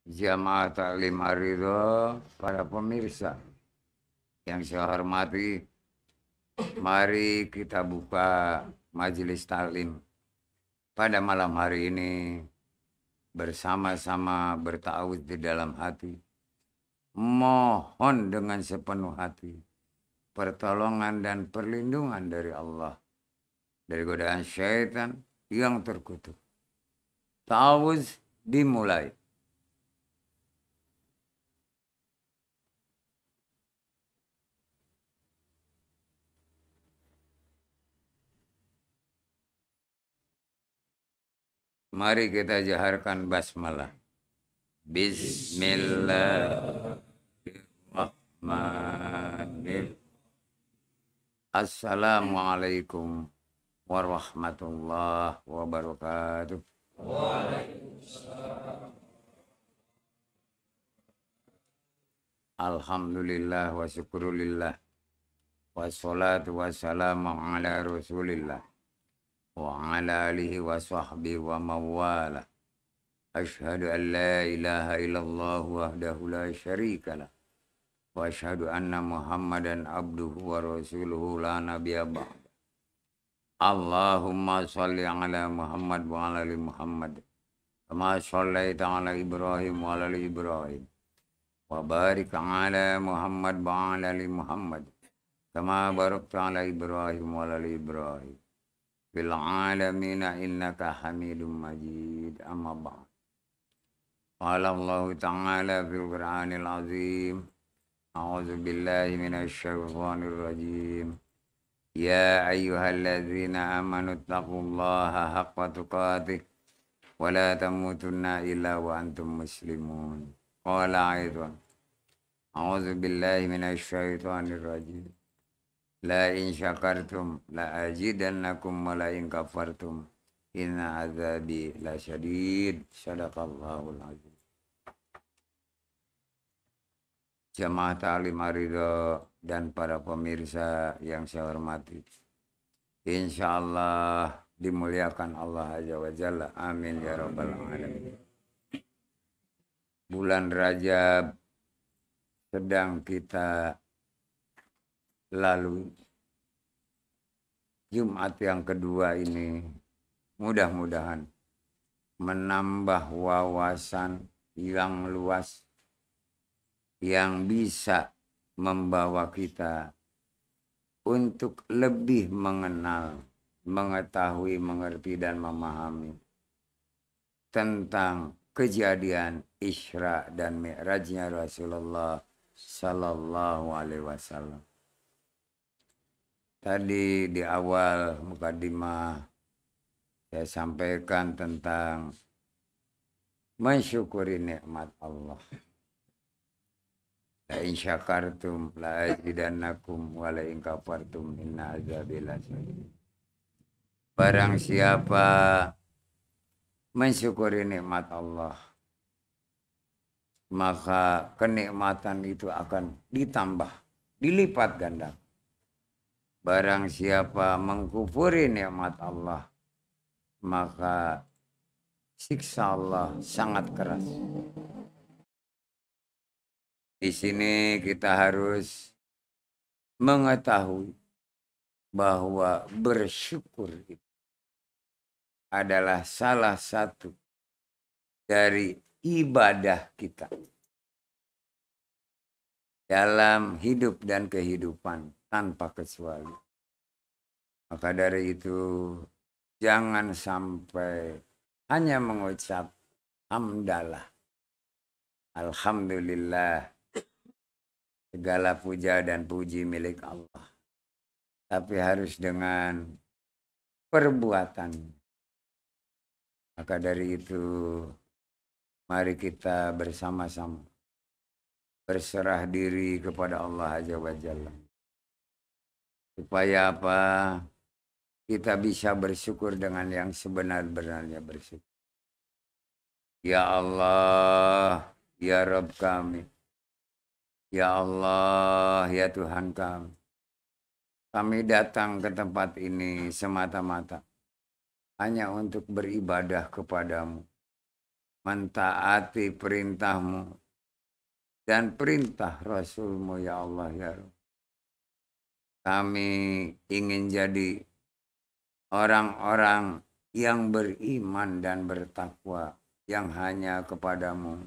Jamaah Taklim Ar-Ridha, para pemirsa yang saya hormati, mari kita buka majelis taklim pada malam hari ini bersama-sama bertawud di dalam hati, mohon dengan sepenuh hati pertolongan dan perlindungan dari Allah dari godaan syaitan yang terkutuk. Ta'awuz dimulai. Mari kita jaharkan basmalah. Bismillahirrahmanirrahim. Assalamualaikum warahmatullahi wabarakatuh. Alhamdulillah wa syukurulillah. Wassalatu wassalamu ala rasulillah. Wa ala alihi wa sahbihi wa mawala. Ashhadu an la ilaha illallah wahdahu la syarika lah. Wa ashhadu anna Muhammadan abduhu wa rasuluhu la nabiyya ba'd. Allahumma salli ala Muhammad wa ala ali Muhammad. Kama shallaita ala Ibrahim wa ala ali Ibrahim. Wa barik ala Muhammad wa ala ali Muhammad. Kama barakta ala Ibrahim wa ala ali Ibrahim. Fil alamina innaka hamidum majid. Amma ba'd. Qala Allah ta'ala fil Qur'anil azim. A'udzu billahi minasy syaithanir rajim. Ya ayyuhalladzina amanu taqullaha haqqa tuqatih wa la tamutunna illa wa antum muslimun. Qala aidan. A'udzu billahi minasy syaithanir rajim. La in syakartum la azidannakum wa la in kafartum inna azabi lasyadid. Shadaqallahul azim. Jamaah Taklim Ar-Ridha dan para pemirsa yang saya hormati, insya Allah dimuliakan Allah Azza wa Jalla. Amin ya rabbal alamin. Bulan Rajab sedang kita lalui. Jumat yang kedua ini mudah-mudahan menambah wawasan yang luas yang bisa membawa kita untuk lebih mengenal, mengetahui, mengerti, dan memahami tentang kejadian Isra dan Mi'rajnya Rasulullah Sallallahu Alaihi Wasallam. Tadi di awal mukadimah saya sampaikan tentang mensyukuri nikmat Allah. La in syakartum la azidannakum wa la in kafartum inna azabi lasyadid. Barang siapa mensyukuri nikmat Allah, maka kenikmatan itu akan ditambah, dilipat ganda. Barang siapa mengkufuri nikmat Allah, maka siksa Allah sangat keras. Di sini kita harus mengetahui bahwa bersyukur itu adalah salah satu dari ibadah kita dalam hidup dan kehidupan tanpa kecuali. Maka dari itu jangan sampai hanya mengucap hamdalah, alhamdulillah, segala puja dan puji milik Allah. Tapi harus dengan perbuatan. Maka dari itu mari kita bersama-sama berserah diri kepada Allah Azza wa Jalla. Supaya apa? Kita bisa bersyukur dengan yang sebenar-benarnya bersyukur. Ya Allah, ya Rabb kami. Ya Allah, ya Tuhan kami. Kami datang ke tempat ini semata-mata hanya untuk beribadah kepadamu. mentaati perintahmu dan perintah Rasulmu ya Allah ya Rabb. Kami ingin jadi orang-orang yang beriman dan bertakwa yang hanya kepadamu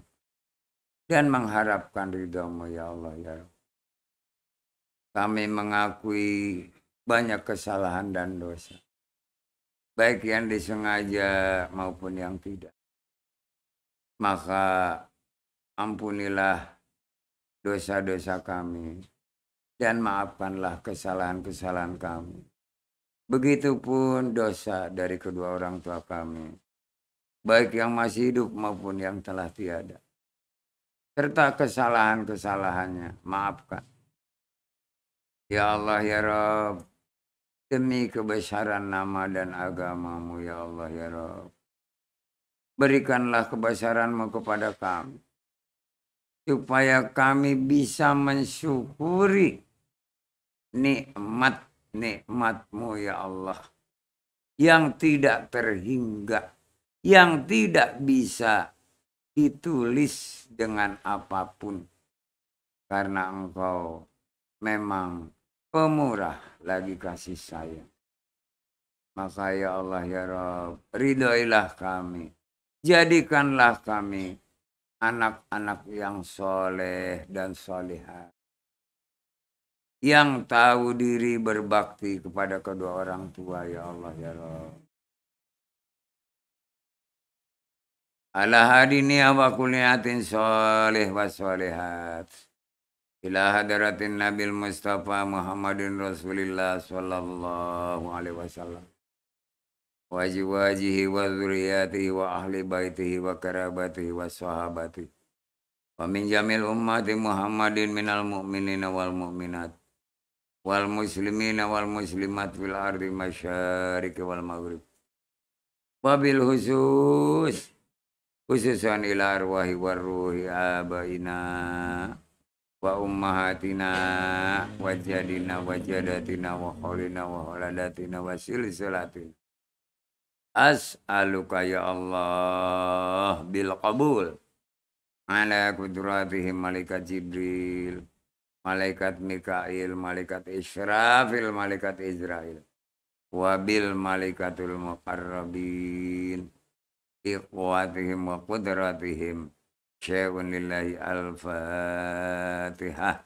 dan mengharapkan ridhamu ya Allah ya Rabb. Kami mengakui banyak kesalahan dan dosa, baik yang disengaja maupun yang tidak. Maka ampunilah dosa-dosa kami dan maafkanlah kesalahan-kesalahan kami. Begitupun dosa dari kedua orang tua kami, baik yang masih hidup maupun yang telah tiada. Serta kesalahan-kesalahannya, maafkan. Ya Allah ya Rabb, demi kebesaran nama dan agamamu ya Allah ya Rabb. Berikanlah kebesaranmu kepada kami, supaya kami bisa mensyukuri nikmat-nikmat-Mu ya Allah, yang tidak terhingga, yang tidak bisa ditulis dengan apapun, karena Engkau memang pemurah lagi kasih sayang. Maka ya Allah ya Rabb, ridhoilah kami, jadikanlah kami anak-anak yang soleh dan solehah, yang tahu diri berbakti kepada kedua orang tua ya Allah ya Rabb. Ala hadini wa kuliatin soleh wa solehat. Ila hadaratin Nabil Mustafa Muhammadin Rasulillah sallallahu alaihi wasallam. Wa jiwajihi wa zuriyatihi wa ahli baitihi wa karabatihi wa sahabatihi. Wa min jamil ummati Muhammadin minal mu'minina wal mu'minat. Wal muslimina wal muslimat fil ardi masyariki wal maghrib. Wabil khususan ila arwahi warruhi abaina wa ummahatina wa jadina wa jadatina wa kholina wa holadatina wa silsilatina. As'aluka ya Allah bil qabul ala kudratihim malaikat Jibril, malaikat Mikail, malaikat Israfil, malaikat Israel, wabil malaikatul muqarrabin, ikhwatihim wa qudratihim, syai'un lillahi al-fatihah.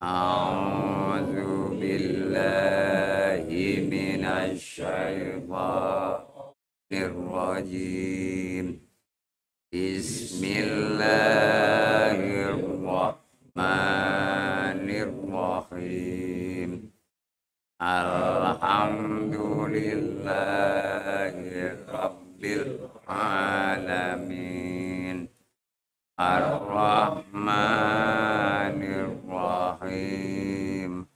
A'udzu billahi minasy syaithanir rajim. Bismillahirrahmanirrahim. Alhamdulillahi rabbil alamin. Ar-Rahmanir-Rahim.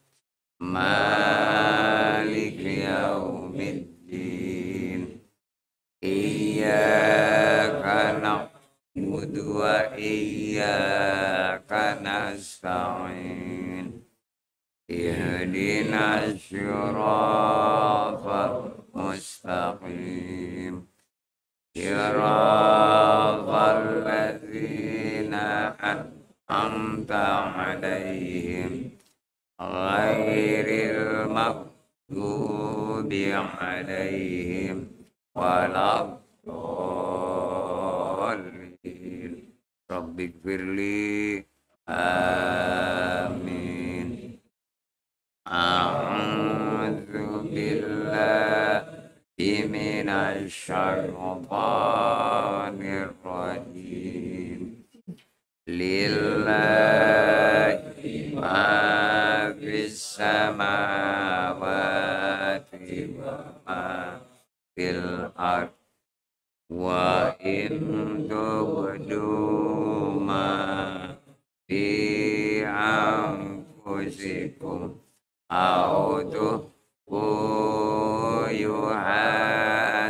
Malik yaumiddin. Iyyaka na'budu wa iyyaka nasta'in. Ihdinas siratal mustaqim. Siratal ladzina an'amta 'alaihim ghairil maghdubi 'alaihim waladdallin. Rabbighfirli. Amin. A'udzu billahi minasy syaithanir rajim. Lillahi ma fis samawati wa ma fil ard. Wa in tubdu ma fi anfusikum aw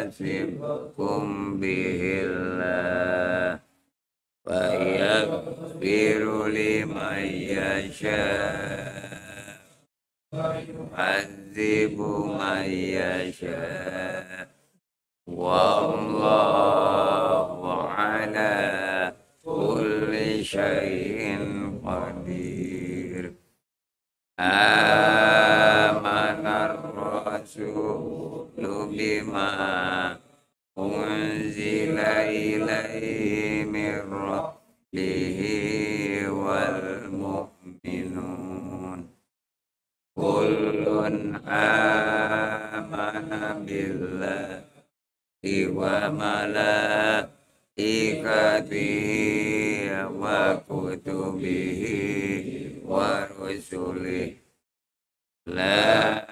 yuhasibkum bihillah wa yaghfiru liman yasha' wa yu'adzibu man yasha'. Wallahu a'lam. khabir. Amanar rasulu bima unzila ilaihi min rabbihi wal mu'minun. Kullun amana billahi wa malaikatihi wa kutubihi wa rusulihi la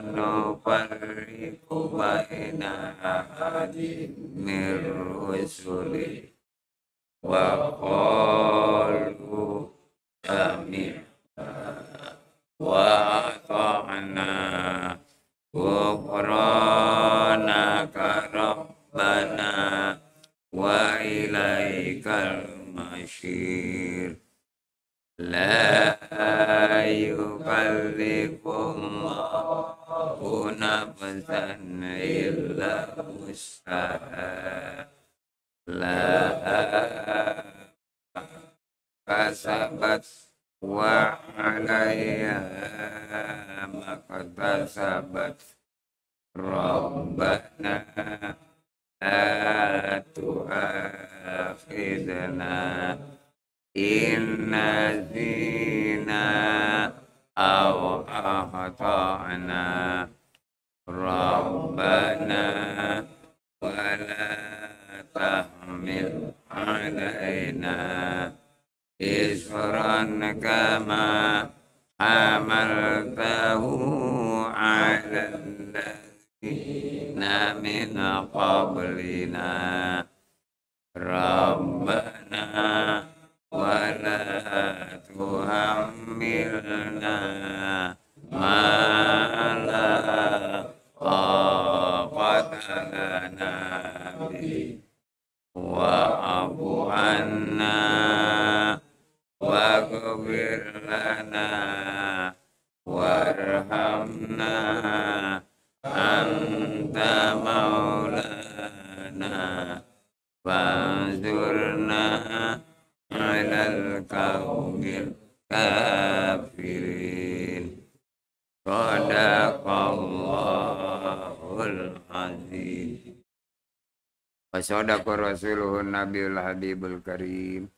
nufarriqu baina ahadin min rusulihi wa qalu sami'na wa ata'na ghufranaka rabbana wa ilaikal masyir. La yukallifullahu nafsan illa wus'aha. La kasabat wa 'alaiha maktasabat. Rabbana la tu'akhidna inna zina aw akhtana. Rabbana wala tahmil alaina isran kama hamaltahu ala alladzina min qablina. Rabbana wala tuhammilna ma la taqata lana bihi wa'fu 'anna waghfir lana warhamna anta maulana fanzurna 'alal qaumil kafirin. Shadaqallahul azim. Wa sadaqa rasuluhun nabiyul habibul karim.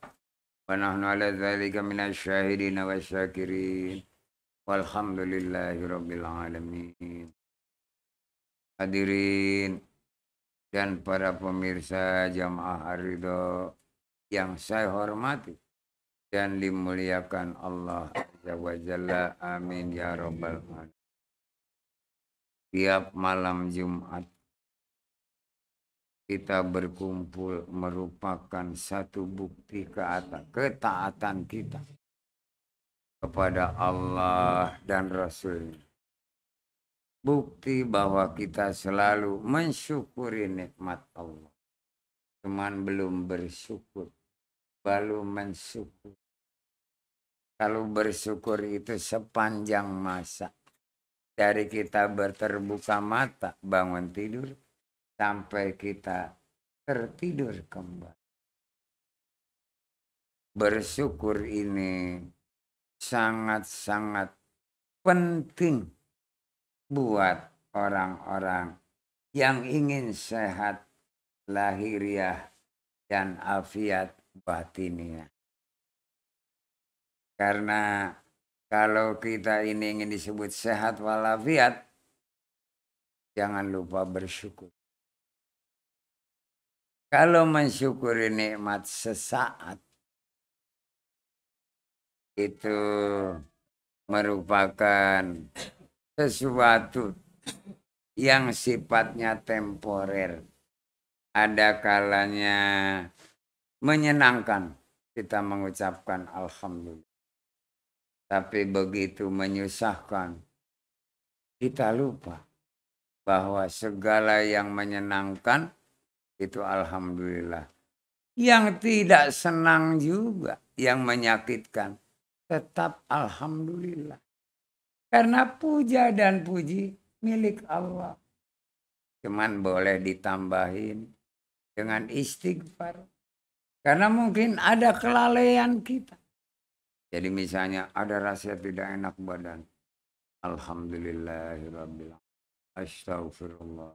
Wa nahnu ala dzalika minasy syahidin wasyakirin. Walhamdulillahi rabbil alamin. Hadirin dan para pemirsa jamaah Ar-Ridha yang saya hormati dan dimuliakan Allah Azza wa Jalla. Amin ya rabbal alamin. Tiap malam Jumat kita berkumpul merupakan satu bukti ketaatan kita kepada Allah dan Rasul-Nya. Bukti bahwa kita selalu mensyukuri nikmat Allah. Cuman belum bersyukur, baru mensyukur. Kalau bersyukur itu sepanjang masa. Dari kita berterbuka mata, bangun tidur, sampai kita tertidur kembali. Bersyukur ini sangat-sangat penting buat orang-orang yang ingin sehat lahiriah dan afiat batiniah. Karena kalau kita ini ingin disebut sehat walafiat, jangan lupa bersyukur. Kalau mensyukuri nikmat sesaat, itu merupakan sesuatu yang sifatnya temporer. Ada kalanya menyenangkan kita mengucapkan alhamdulillah. Tapi begitu menyusahkan, kita lupa bahwa segala yang menyenangkan itu alhamdulillah. Yang tidak senang juga, yang menyakitkan, tetap alhamdulillah. Karena puja dan puji milik Allah. Cuman boleh ditambahin dengan istighfar. Karena mungkin ada kelalaian kita. Jadi misalnya ada rasa tidak enak badan. Alhamdulillahirabbil alamin. Astagfirullah.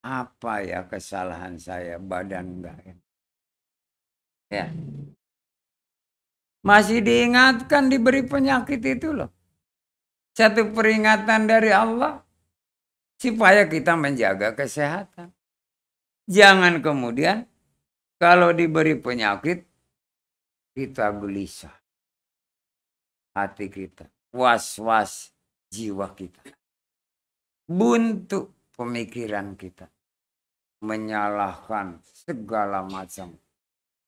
Apa ya kesalahan saya, badan enggak enak. Ya. Masih diingatkan diberi penyakit itu loh. Satu peringatan dari Allah supaya kita menjaga kesehatan. Jangan kemudian kalau diberi penyakit kita gelisah. Hati kita, was-was jiwa kita. Buntu pemikiran kita. Menyalahkan segala macam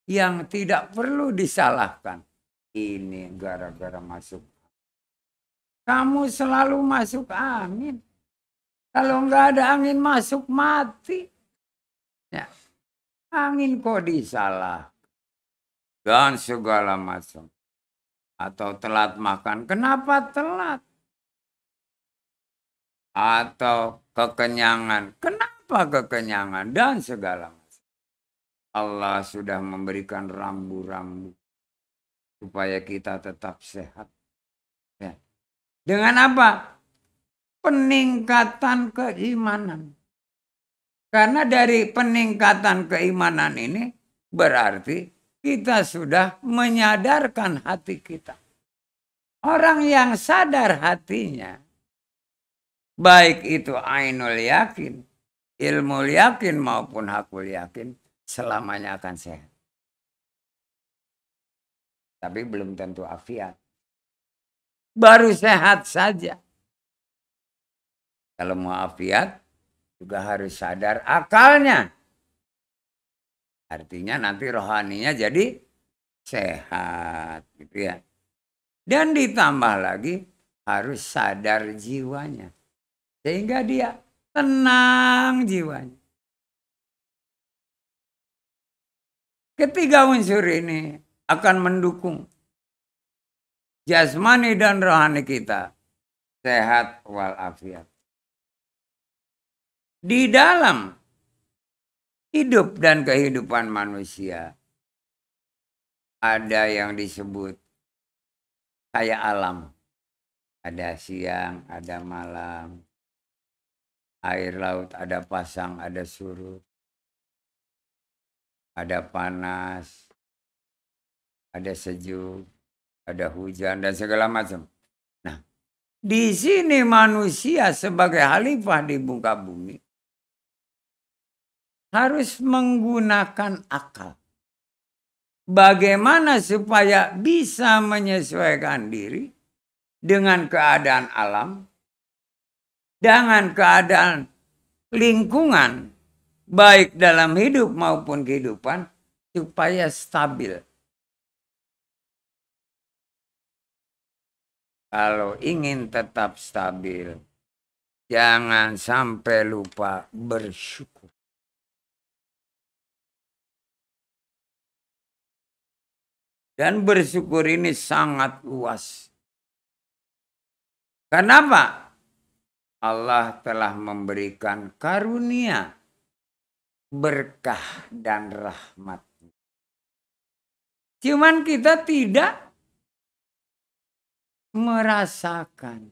yang tidak perlu disalahkan. Ini gara-gara masuk. Kamu selalu masuk angin. Kalau nggak ada angin masuk mati. Ya. Angin kok disalah. Dan segala macam. Atau telat makan. Kenapa telat? Atau kekenyangan. Kenapa kekenyangan? Dan segala macam. Allah sudah memberikan rambu-rambu. Supaya kita tetap sehat. Ya. Dengan apa? Peningkatan keimanan. Karena dari peningkatan keimanan ini berarti kita sudah menyadarkan hati kita. Orang yang sadar hatinya, baik itu ainul yakin, ilmu yakin maupun hakul yakin, selamanya akan sehat. Tapi belum tentu afiat. Baru sehat saja. Kalau mau afiat, juga harus sadar akalnya. Artinya nanti rohaninya jadi sehat. Gitu ya. Dan ditambah lagi harus sadar jiwanya. Sehingga dia tenang jiwanya. Ketiga unsur ini akan mendukung jasmani dan rohani kita sehat walafiat. Di dalam hidup dan kehidupan manusia ada yang disebut kayak alam. Ada siang, ada malam. Air laut ada pasang, ada surut. Ada panas. Ada sejuk. Ada hujan dan segala macam. Nah, di sini manusia sebagai khalifah di muka bumi harus menggunakan akal. Bagaimana supaya bisa menyesuaikan diri dengan keadaan alam, dengan keadaan lingkungan, baik dalam hidup maupun kehidupan, supaya stabil. Kalau ingin tetap stabil, jangan sampai lupa bersyukur. Dan bersyukur ini sangat luas. Kenapa? Allah telah memberikan karunia, berkah dan rahmat. Cuman kita tidak merasakan.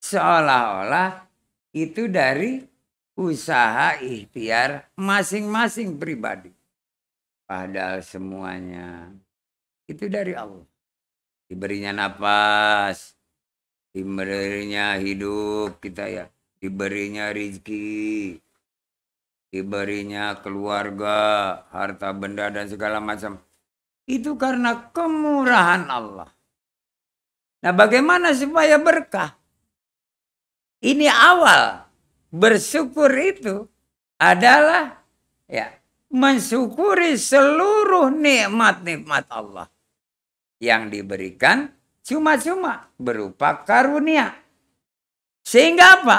Seolah-olah itu dari usaha ikhtiar masing-masing pribadi. Padahal semuanya itu dari Allah. Diberinya napas, diberinya hidup kita ya, diberinya rezeki, diberinya keluarga, harta benda dan segala macam. Itu karena kemurahan Allah. Nah, bagaimana supaya berkah? Ini awal bersyukur itu adalah ya mensyukuri seluruh nikmat-nikmat Allah yang diberikan cuma-cuma berupa karunia. Sehingga apa?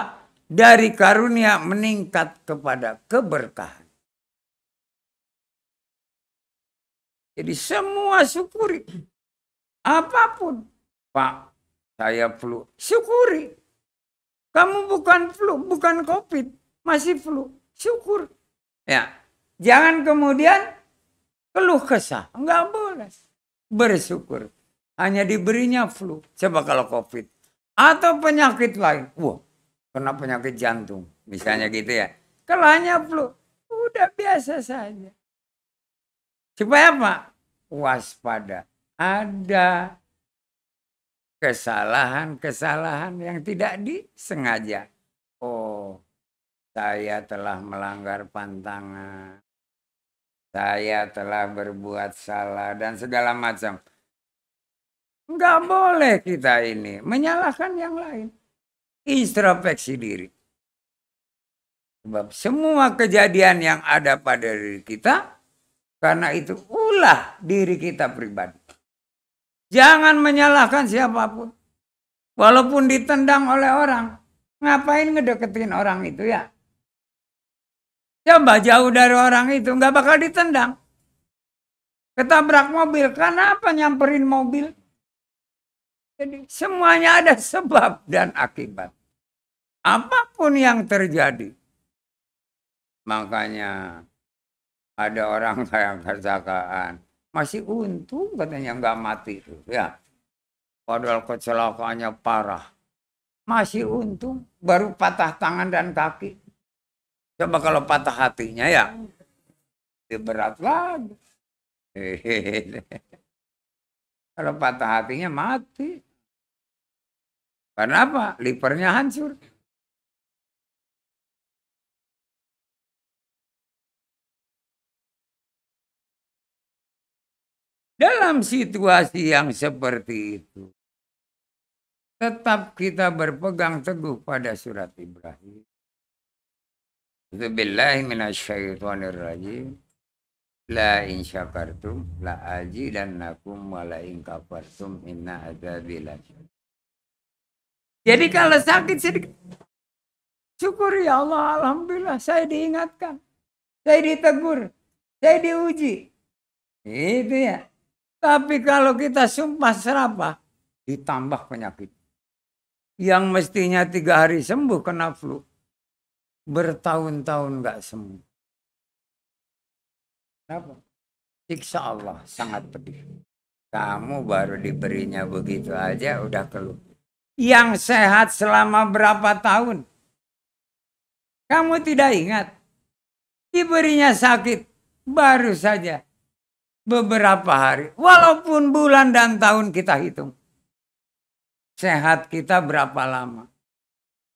Dari karunia meningkat kepada keberkahan. Jadi semua syukuri. Apapun. Pak, saya flu. Syukuri. Kamu bukan flu, bukan COVID. Masih flu. Syukur. Ya. Jangan kemudian keluh kesah. Enggak boleh. bersyukur. Hanya diberinya flu. Coba kalau COVID. Atau penyakit lain. Wah, kena penyakit jantung. Misalnya gitu ya. Kalau hanya flu, udah biasa saja. Supaya apa? Waspada. Ada kesalahan-kesalahan yang tidak disengaja. Oh, saya telah melanggar pantangan. Saya telah berbuat salah dan segala macam. Enggak boleh kita ini menyalahkan yang lain. Introspeksi diri. Sebab semua kejadian yang ada pada diri kita, karena itu ulah diri kita pribadi. Jangan menyalahkan siapapun. Walaupun ditendang oleh orang. Ngapain ngedeketin orang itu ya? Coba jauh dari orang itu, nggak bakal ditendang. Ketabrak mobil, kenapa nyamperin mobil? Jadi semuanya ada sebab dan akibat. Apapun yang terjadi. Makanya ada orang yang kecelakaan. Masih untung katanya nggak mati itu. Ya. Padahal kecelakaannya parah. Masih untung baru patah tangan dan kaki. Coba kalau patah hatinya ya. Berat lagi. Kalau patah hatinya mati. Karena apa? Livernya hancur. Dalam situasi yang seperti itu, tetap kita berpegang teguh pada surat Ibrahim. Billahi minasyaitonirrajim. La in syakartum la azidannakum wa la in kafartum inna adzabi lasyadid. Jadi kalau sakit sedikit, syukur ya Allah, alhamdulillah saya diingatkan, saya ditegur, saya diuji. Itu ya. Tapi kalau kita sumpah serapah, ditambah penyakit. Yang mestinya 3 hari sembuh kena flu, bertahun-tahun nggak sembuh. Kenapa? Siksa Allah sangat pedih. Kamu baru diberinya begitu aja udah keluh. Yang sehat selama berapa tahun? Kamu tidak ingat? Diberinya sakit baru saja beberapa hari. Walaupun bulan dan tahun kita hitung. Sehat kita berapa lama?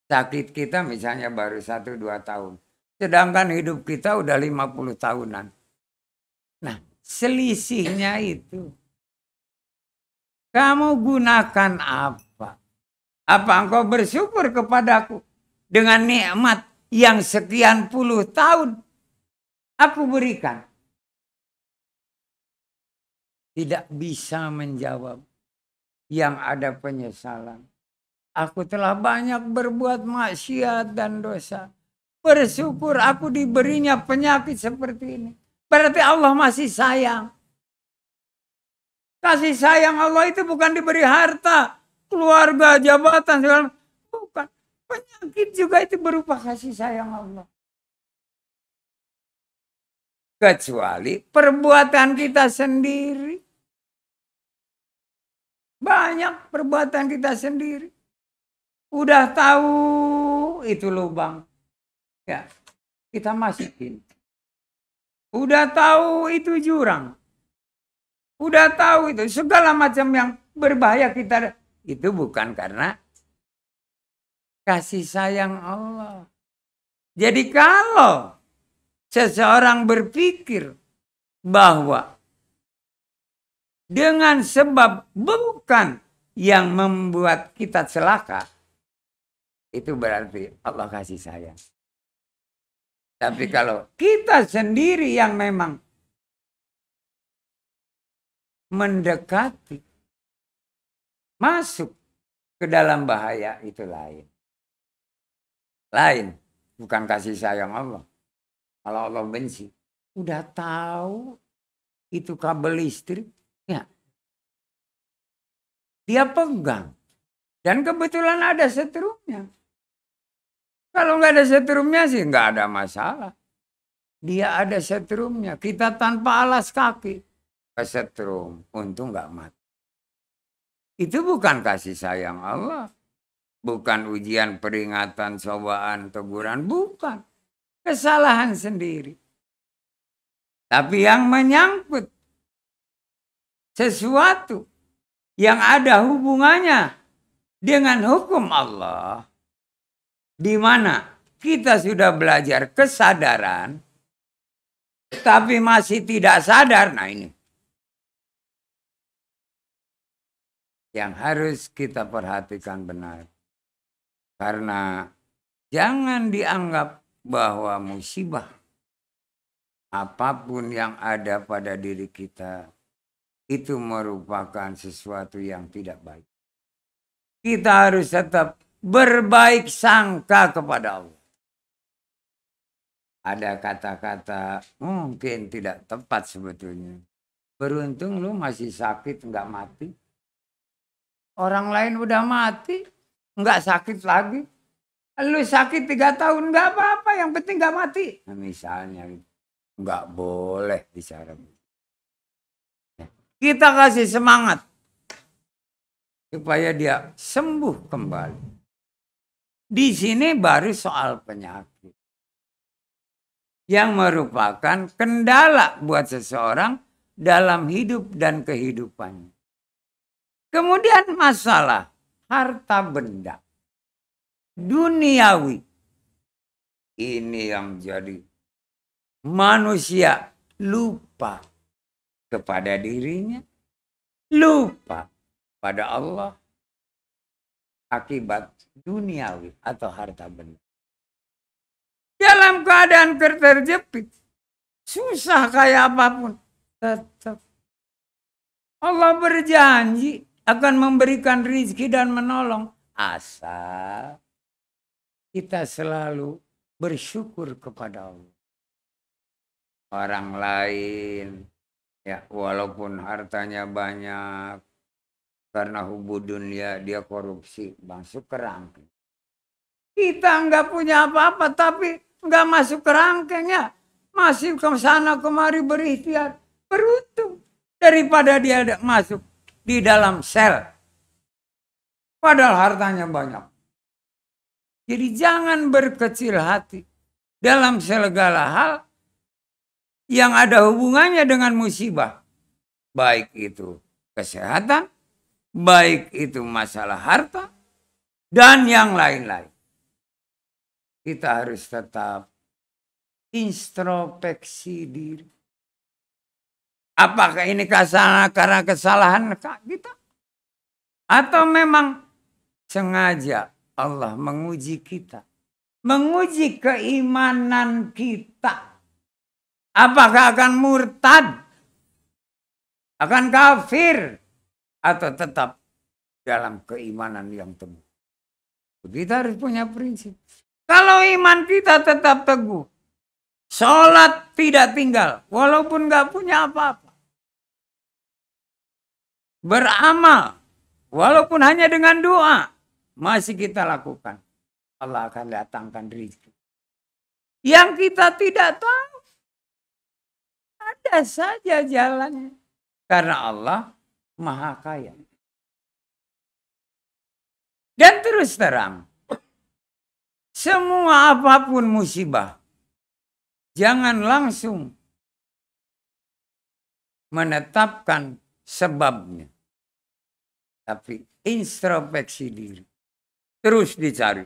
Sakit kita misalnya baru 1-2 tahun. Sedangkan hidup kita udah 50 tahunan. Nah, selisihnya itu. Kamu gunakan apa? Apa engkau bersyukur kepadaku dengan nikmat yang sekian puluh tahun aku berikan? Tidak bisa menjawab. Yang ada penyesalan. Aku telah banyak berbuat maksiat dan dosa. Bersyukur aku diberinya penyakit seperti ini. Berarti Allah masih sayang. Kasih sayang Allah itu bukan diberi harta, keluarga, jabatan, segala. Bukan. Penyakit juga itu berupa kasih sayang Allah. Kecuali perbuatan kita sendiri. Banyak perbuatan kita sendiri. Udah tahu itu lubang. Ya, kita masukin. Udah tahu itu jurang. Udah tahu itu segala macam yang berbahaya kita. Itu bukan karena kasih sayang Allah. Jadi kalau seseorang berpikir bahwa dengan sebab bukan yang membuat kita celaka, itu berarti Allah kasih sayang. Tapi kalau kita sendiri yang memang mendekati, masuk ke dalam bahaya, itu lain. Lain, bukan kasih sayang Allah. Kalau Allah benci, udah tahu itu kabel listrik, ya. Dia pegang. Dan kebetulan ada setrumnya. Kalau nggak ada setrumnya sih nggak ada masalah. Dia ada setrumnya. Kita tanpa alas kaki. kesetrum, untung nggak mati. Itu bukan kasih sayang Allah. Bukan ujian, peringatan, cobaan, teguran. Bukan. Kesalahan sendiri. Tapi yang menyangkut sesuatu yang ada hubungannya dengan hukum Allah. Di mana kita sudah belajar kesadaran. Tapi masih tidak sadar. Nah ini. Yang harus kita perhatikan benar. Karena jangan dianggap bahwa musibah apapun yang ada pada diri kita itu merupakan sesuatu yang tidak baik. Kita harus tetap berbaik sangka kepada Allah. Ada kata-kata mungkin tidak tepat sebetulnya. Beruntung lu masih sakit nggak mati. Orang lain udah mati, nggak sakit lagi. Lu sakit 3 tahun, nggak apa-apa, yang penting nggak mati. Nah, misalnya, nggak boleh bicara. Kita kasih semangat supaya dia sembuh kembali. Di sini baru soal penyakit yang merupakan kendala buat seseorang dalam hidup dan kehidupannya. Kemudian masalah harta benda duniawi. Ini yang jadi manusia lupa kepada dirinya, lupa pada Allah akibat duniawi atau harta benda. Dalam keadaan terjepit, susah kayak apapun, tetap Allah berjanji akan memberikan rezeki dan menolong. Asal kita selalu bersyukur kepada Allah. Orang lain, ya walaupun hartanya banyak, karena hubud dunia dia korupsi, masuk ke rangkeng. Kita nggak punya apa-apa, tapi nggak masuk ke rangkengnya. Masih ke sana kemari berikhtiar. Beruntung daripada dia masuk di dalam sel. Padahal hartanya banyak. Jadi jangan berkecil hati dalam segala hal yang ada hubungannya dengan musibah. Baik itu kesehatan, baik itu masalah harta, dan yang lain-lain. Kita harus tetap introspeksi diri. Apakah ini karena kesalahan kita? Atau memang sengaja Allah menguji kita? Menguji keimanan kita. Apakah akan murtad? Akan kafir? Atau tetap dalam keimanan yang teguh? Kita harus punya prinsip. Kalau iman kita tetap teguh. Sholat tidak tinggal, walaupun nggak punya apa-apa. Beramal, walaupun hanya dengan doa, masih kita lakukan. Allah akan datangkan rezeki. Yang kita tidak tahu, ada saja jalannya. Karena Allah Maha Kaya. Dan terus terang, semua apapun musibah, jangan langsung menetapkan sebabnya. Tapi introspeksi diri. Terus dicari.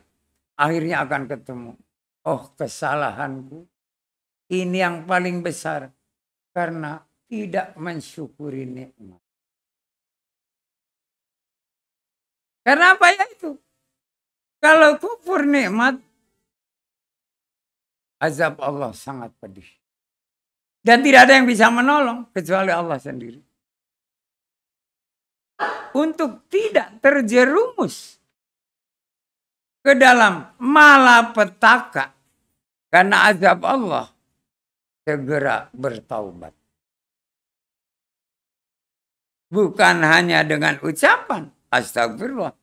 Akhirnya akan ketemu. Oh, kesalahanku ini yang paling besar. Karena tidak mensyukuri nikmat. Karena apa ya itu? Kalau kufur nikmat, azab Allah sangat pedih. Dan tidak ada yang bisa menolong kecuali Allah sendiri. Untuk tidak terjerumus ke dalam malapetaka karena azab Allah, segera bertaubat. Bukan hanya dengan ucapan astagfirullah,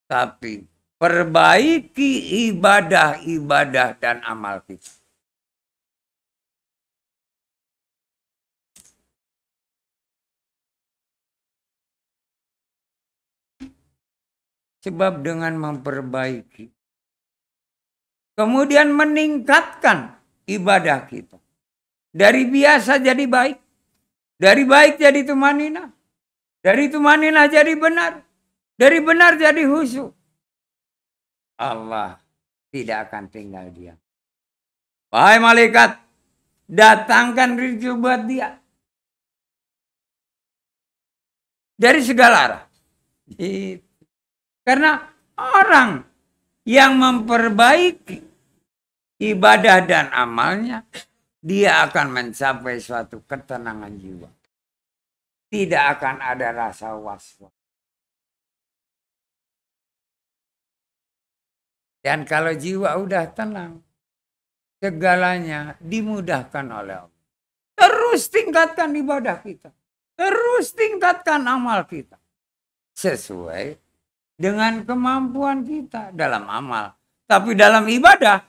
tapi perbaiki ibadah-ibadah dan amal kita. Sebab dengan memperbaiki, kemudian meningkatkan ibadah kita. Dari biasa jadi baik. Dari baik jadi tumanina. Dari tumanina jadi benar. Dari benar jadi khusyuk. Allah tidak akan tinggal diam. Wahai malaikat, datangkan rezeki buat dia. Dari segala arah. Karena orang yang memperbaiki ibadah dan amalnya, dia akan mencapai suatu ketenangan jiwa. Tidak akan ada rasa was-was. Dan kalau jiwa udah tenang, segalanya dimudahkan oleh Allah. Terus tingkatkan ibadah kita. Terus tingkatkan amal kita. Sesuai dengan kemampuan kita dalam amal. Tapi dalam ibadah,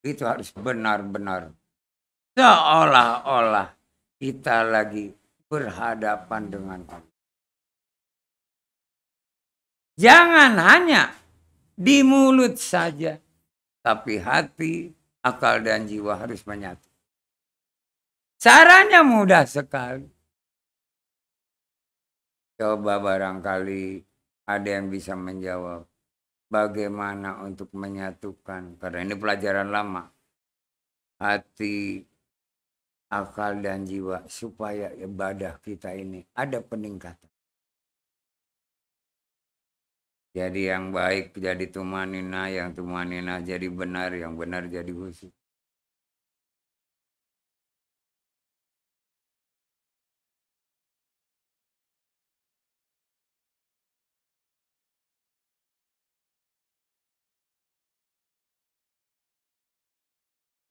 itu harus benar-benar seolah-olah kita lagi berhadapan dengan Allah. Jangan hanya di mulut saja, tapi hati, akal, dan jiwa harus menyatu. Caranya mudah sekali. Coba barangkali ada yang bisa menjawab bagaimana untuk menyatukan, karena ini pelajaran lama, hati, akal, dan jiwa, supaya ibadah kita ini ada peningkatan. Jadi yang baik jadi tumanina, yang tumanina jadi benar, yang benar jadi khusyuk.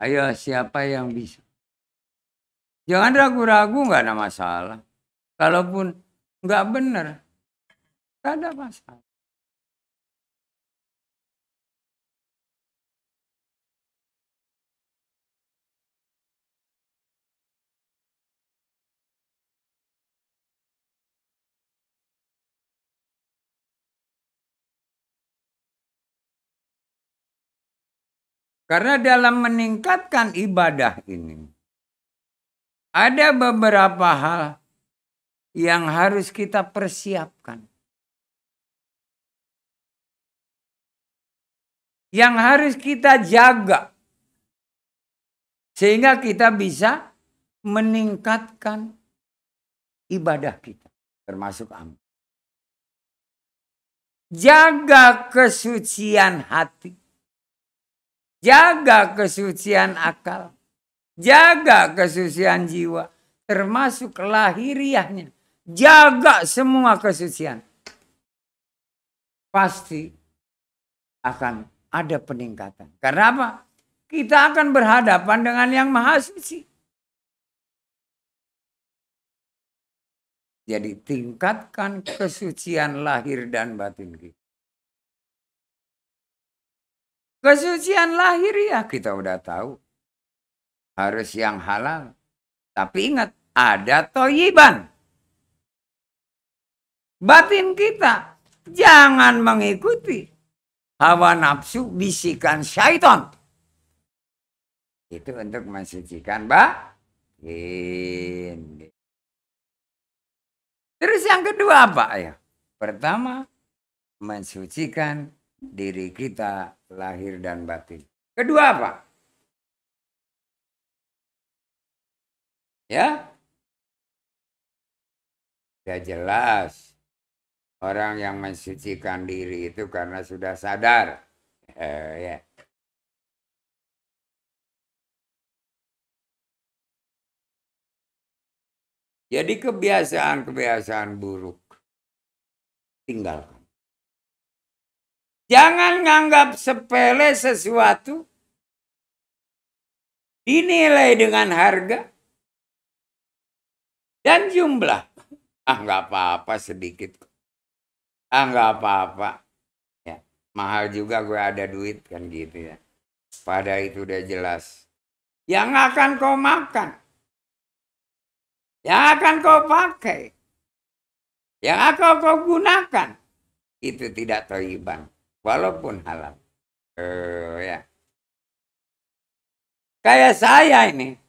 Ayo, siapa yang bisa? Jangan ragu-ragu, nggak ada masalah. Kalaupun nggak benar, nggak ada masalah. Karena dalam meningkatkan ibadah ini, ada beberapa hal yang harus kita persiapkan. Yang harus kita jaga. Sehingga kita bisa meningkatkan ibadah kita. Termasuk amal. Jaga kesucian hati. Jaga kesucian akal. Jaga kesucian jiwa. Termasuk lahiriahnya. Jaga semua kesucian. Pasti akan ada peningkatan. Karena apa? Kita akan berhadapan dengan yang maha suci. Jadi tingkatkan kesucian lahir dan batin kita. Kesucian lahir ya kita udah tahu. Harus yang halal. Tapi ingat, ada toyiban. Batin kita jangan mengikuti hawa nafsu bisikan syaitan. Itu untuk mensucikan batin. Terus yang kedua apa ya? Pertama, mensucikan diri kita lahir dan batin. Kedua apa? Ya? Sudah jelas. Orang yang mensucikan diri itu karena sudah sadar. Ya. Jadi kebiasaan-kebiasaan buruk tinggalkan. Jangan nganggap sepele sesuatu dinilai dengan harga dan jumlah. Nggak apa-apa sedikit. Nggak apa-apa. Ya, mahal juga gue ada duit kan gitu ya. Pada itu udah jelas. Yang akan kau makan. Yang akan kau pakai. Yang akan kau gunakan. itu tidak thayyiban, walaupun halal. Ya. Kayak saya ini,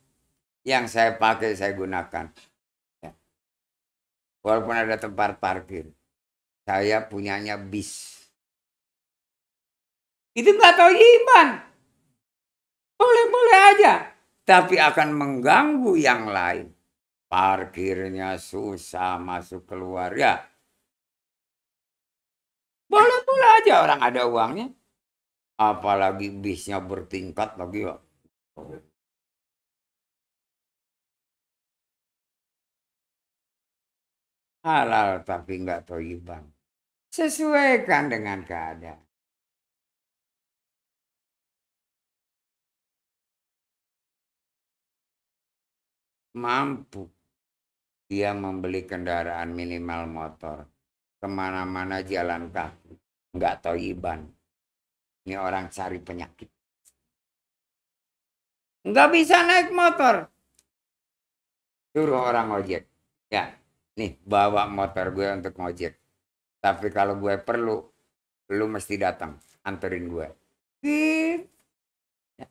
yang saya pakai, saya gunakan. Ya. Walaupun ada tempat parkir, saya punyanya bis. Itu nggak thayyiban. Boleh-boleh aja. Tapi akan mengganggu yang lain. Parkirnya susah masuk keluar. Ya. Boleh-boleh aja orang ada uangnya. Apalagi bisnya bertingkat lagi. Ya. Halal tapi nggak thayyiban. Sesuaikan dengan keadaan. Mampu dia membeli kendaraan minimal motor. Kemana-mana jalan kaki. Nggak thayyiban. Ini orang cari penyakit. Nggak bisa naik motor. Suruh orang ojek. Ya, nih bawa motor gue untuk ngojek. Tapi kalau gue perlu, lu mesti datang. Anterin gue. Ya.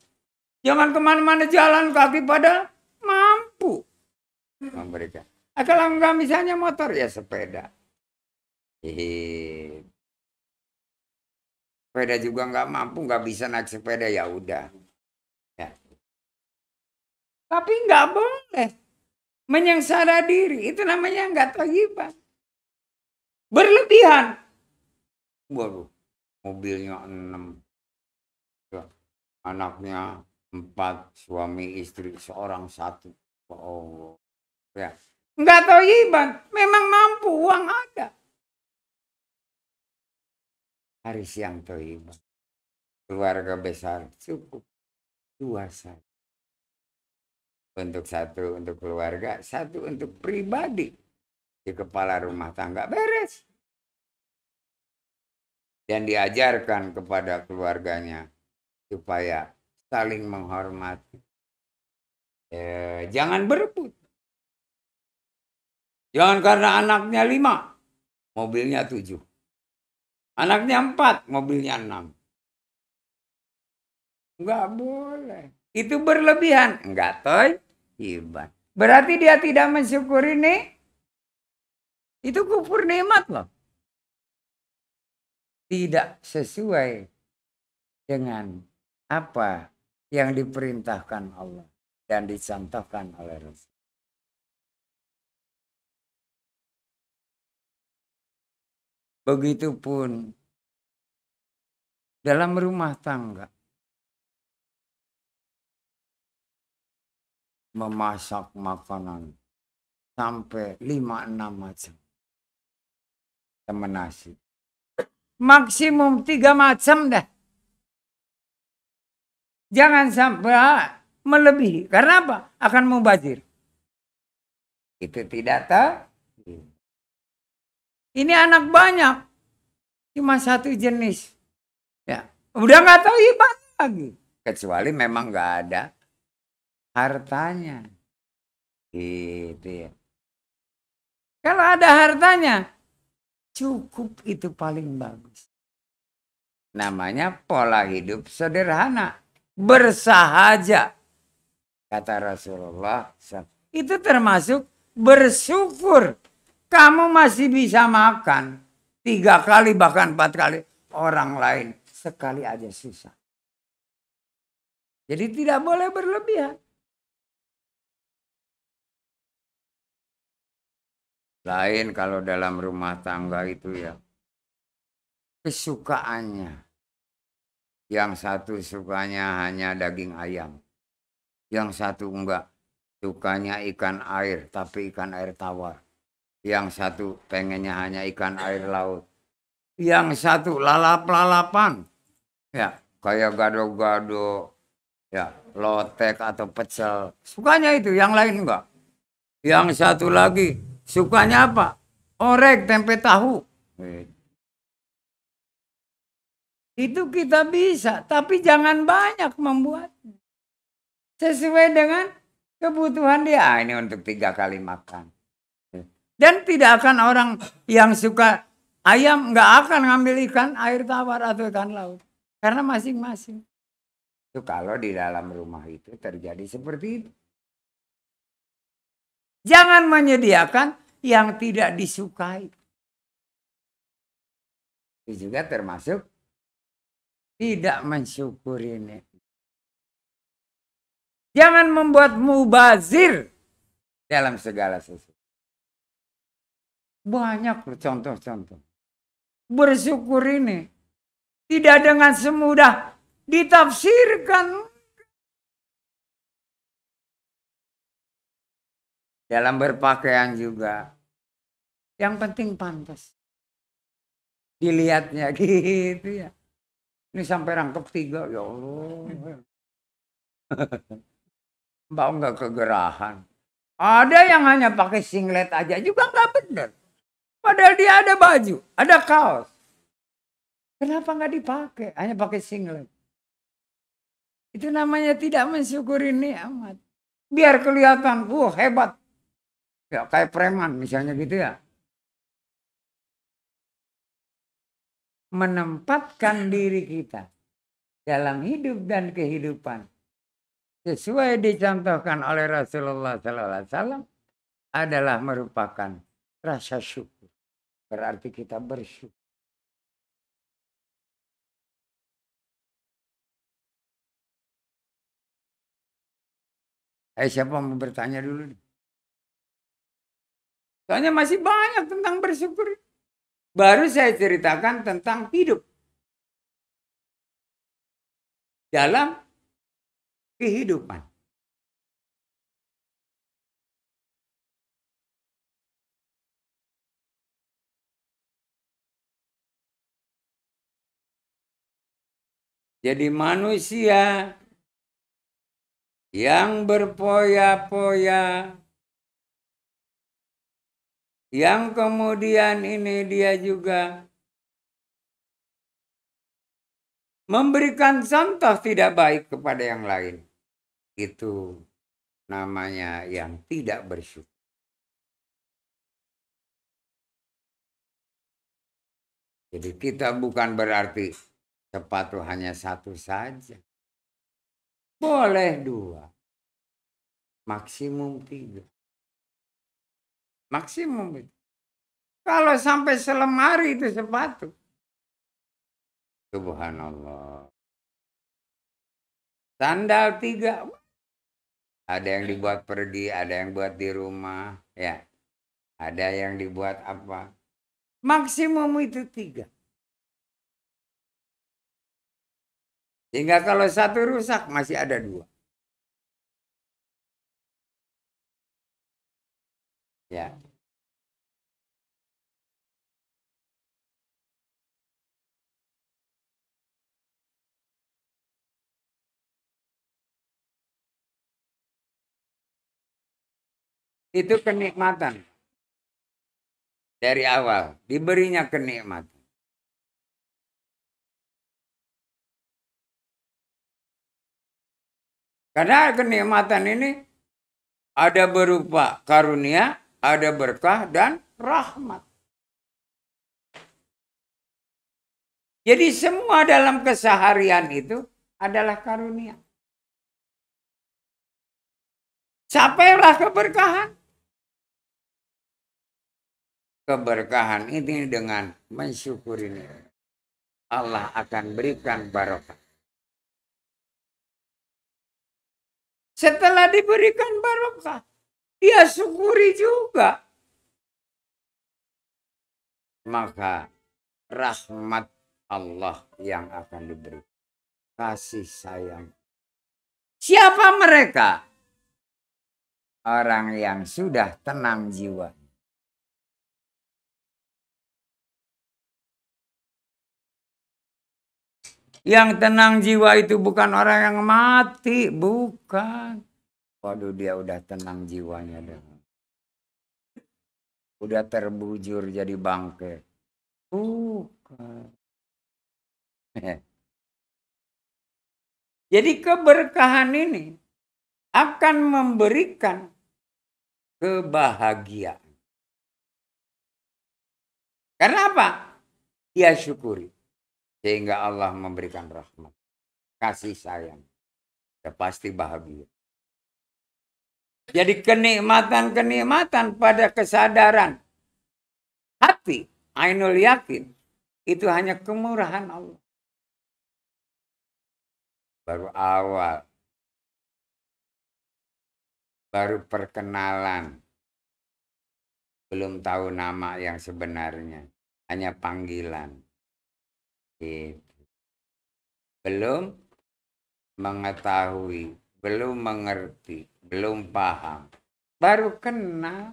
Jangan kemana-mana jalan kaki padahal mampu memberikan. Kalau nggak misalnya motor, ya sepeda. Sepeda juga nggak mampu, nggak bisa naik sepeda, ya udah. Ya. Tapi nggak boleh menyengsara diri, itu namanya nggak thayyiban. Berlebihan. Waduh, mobilnya 6, anaknya 4, suami istri seorang 1. Oh, ya. Nggak thayyiban, memang mampu, uang ada. Hari siang thayyiban. Keluarga besar cukup 2 saja. Untuk 1 untuk keluarga, 1 untuk pribadi. Di kepala rumah tangga beres. Dan diajarkan kepada keluarganya supaya saling menghormati. Jangan berebut. Jangan karena anaknya 5, mobilnya 7. Anaknya 4, mobilnya 6. Enggak boleh. Itu berlebihan. Enggak thayyiban. Berarti dia tidak mensyukuri nih. Itu kufur nikmat loh. Tidak sesuai dengan apa yang diperintahkan Allah dan dicontohkan oleh Rasul. Begitupun dalam rumah tangga. Memasak makanan sampai 5-6 macam. Sama nasi. Maksimum 3 macam dah. Jangan sampai melebihi. Karena apa? Akan mubazir. Itu tidak tahu. Ini anak banyak. Cuma 1 jenis. Ya. Udah nggak tahu ibadah lagi. Kecuali memang nggak ada hartanya. Gitu ya. Kalau ada hartanya, cukup, itu paling bagus. Namanya pola hidup sederhana. Bersahaja. Kata Rasulullah. Itu termasuk bersyukur. Kamu masih bisa makan 3 kali bahkan 4 kali. Orang lain sekali aja susah. Jadi tidak boleh berlebihan. Lain kalau dalam rumah tangga itu ya. Kesukaannya. Yang 1 sukanya hanya daging ayam. Yang 1 enggak. Sukanya ikan air tapi ikan air tawar. Yang 1 pengennya hanya ikan air laut. Yang 1 lalap-lalapan. Ya, kayak gado-gado. Ya, lotek atau pecel. Sukanya itu, yang lain enggak. Yang 1 lagi sukanya apa? Orek, tempe tahu. Itu kita bisa, tapi jangan banyak membuatnya. Sesuai dengan kebutuhan dia. Ini untuk 3 kali makan. Dan tidak akan orang yang suka Ayam nggak akan ngambil ikan air tawar atau ikan laut. Karena masing-masing. Itu kalau di dalam rumah itu terjadi seperti itu. Jangan menyediakan yang tidak disukai. Itu juga termasuk tidak mensyukuri nikmat. Jangan membuat mubazir dalam segala sesuatu. Banyak contoh-contoh. Bersyukur ini tidak dengan semudah ditafsirkan. Dalam berpakaian juga. Yang penting pantas. Dilihatnya gitu ya. Ini sampai rangkep 3, ya Allah. Mbak nggak kegerahan. Ada yang hanya pakai singlet aja juga nggak benar. Padahal dia ada baju, ada kaos. Kenapa nggak dipakai? Hanya pakai singlet. Itu namanya tidak mensyukuri nikmat. Biar kelihatan, hebat. Ya, kayak preman misalnya gitu ya. Menempatkan diri kita dalam hidup dan kehidupan sesuai dicontohkan oleh Rasulullah SAW adalah merupakan rasa syukur. Berarti kita bersyukur. Siapa mau bertanya dulu? Soalnya masih banyak tentang bersyukur. Baru saya ceritakan tentang hidup dalam kehidupan. Jadi manusia yang berpoya-poya, yang kemudian ini dia juga memberikan contoh tidak baik kepada yang lain. Itu namanya yang tidak bersyukur. Jadi kita bukan berarti sepatu hanya satu saja. Boleh 2. Maksimum 3. Maksimum itu. Kalau sampai selemari itu sepatu. Subhanallah. Sandal 3. Ada yang dibuat pergi, ada yang buat di rumah. Ya. Ada yang dibuat apa. Maksimum itu 3. Sehingga kalau satu rusak masih ada 2. Ya. Itu kenikmatan. Dari awal diberinya kenikmatan. Karena kenikmatan ini ada berupa karunia, ada berkah dan rahmat. Jadi semua dalam keseharian itu adalah karunia. Capailah keberkahan. Keberkahan ini dengan mensyukuri Allah akan berikan barokah. Setelah diberikan barokah, dia syukuri juga. Maka rahmat Allah yang akan diberi. Kasih sayang. Siapa mereka? Orang yang sudah tenang jiwa. Yang tenang jiwa itu bukan orang yang mati, bukan. Waduh, dia udah tenang jiwanya. Udah terbujur jadi bangke. Bukan. Jadi keberkahan ini akan memberikan kebahagiaan. Karena apa? dia syukuri. Sehingga Allah memberikan rahmat, kasih sayang. Ya pasti bahagia. Jadi kenikmatan-kenikmatan pada kesadaran hati, ainul yakin, itu hanya kemurahan Allah. Baru awal, baru perkenalan, belum tahu nama yang sebenarnya, hanya panggilan. Gitu. Belum mengetahui, belum mengerti, belum paham, baru kenal.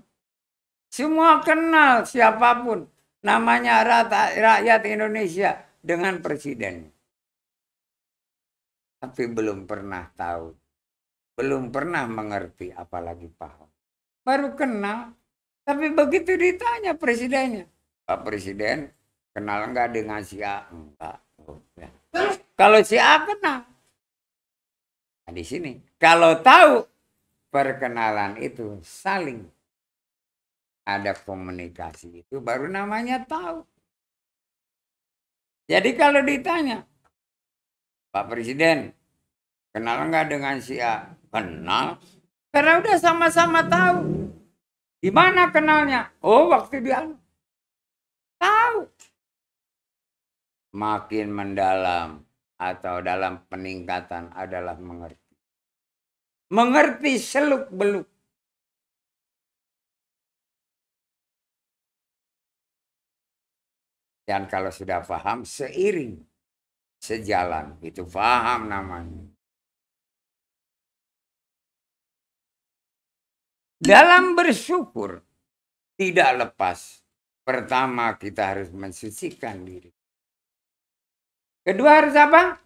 Semua kenal siapapun, namanya rakyat Indonesia dengan presiden. Tapi belum pernah tahu, belum pernah mengerti, apalagi paham. Baru kenal, tapi begitu ditanya presidennya, Pak Presiden, kenal enggak dengan si A? Enggak. Oh, ya. Kalau si A kenal. Nah, di sini, kalau tahu perkenalan itu saling ada komunikasi, itu baru namanya tahu. Jadi kalau ditanya, Pak Presiden, kenal enggak dengan si A? Kenal. Karena udah sama-sama tahu. Di mana kenalnya? Oh, waktu dia tahu. Makin mendalam atau dalam peningkatan adalah mengerti. Mengerti seluk-beluk. Dan kalau sudah paham, seiring, sejalan. Itu paham namanya. Dalam bersyukur, tidak lepas. Pertama, kita harus mensucikan diri. Kedua harus apa?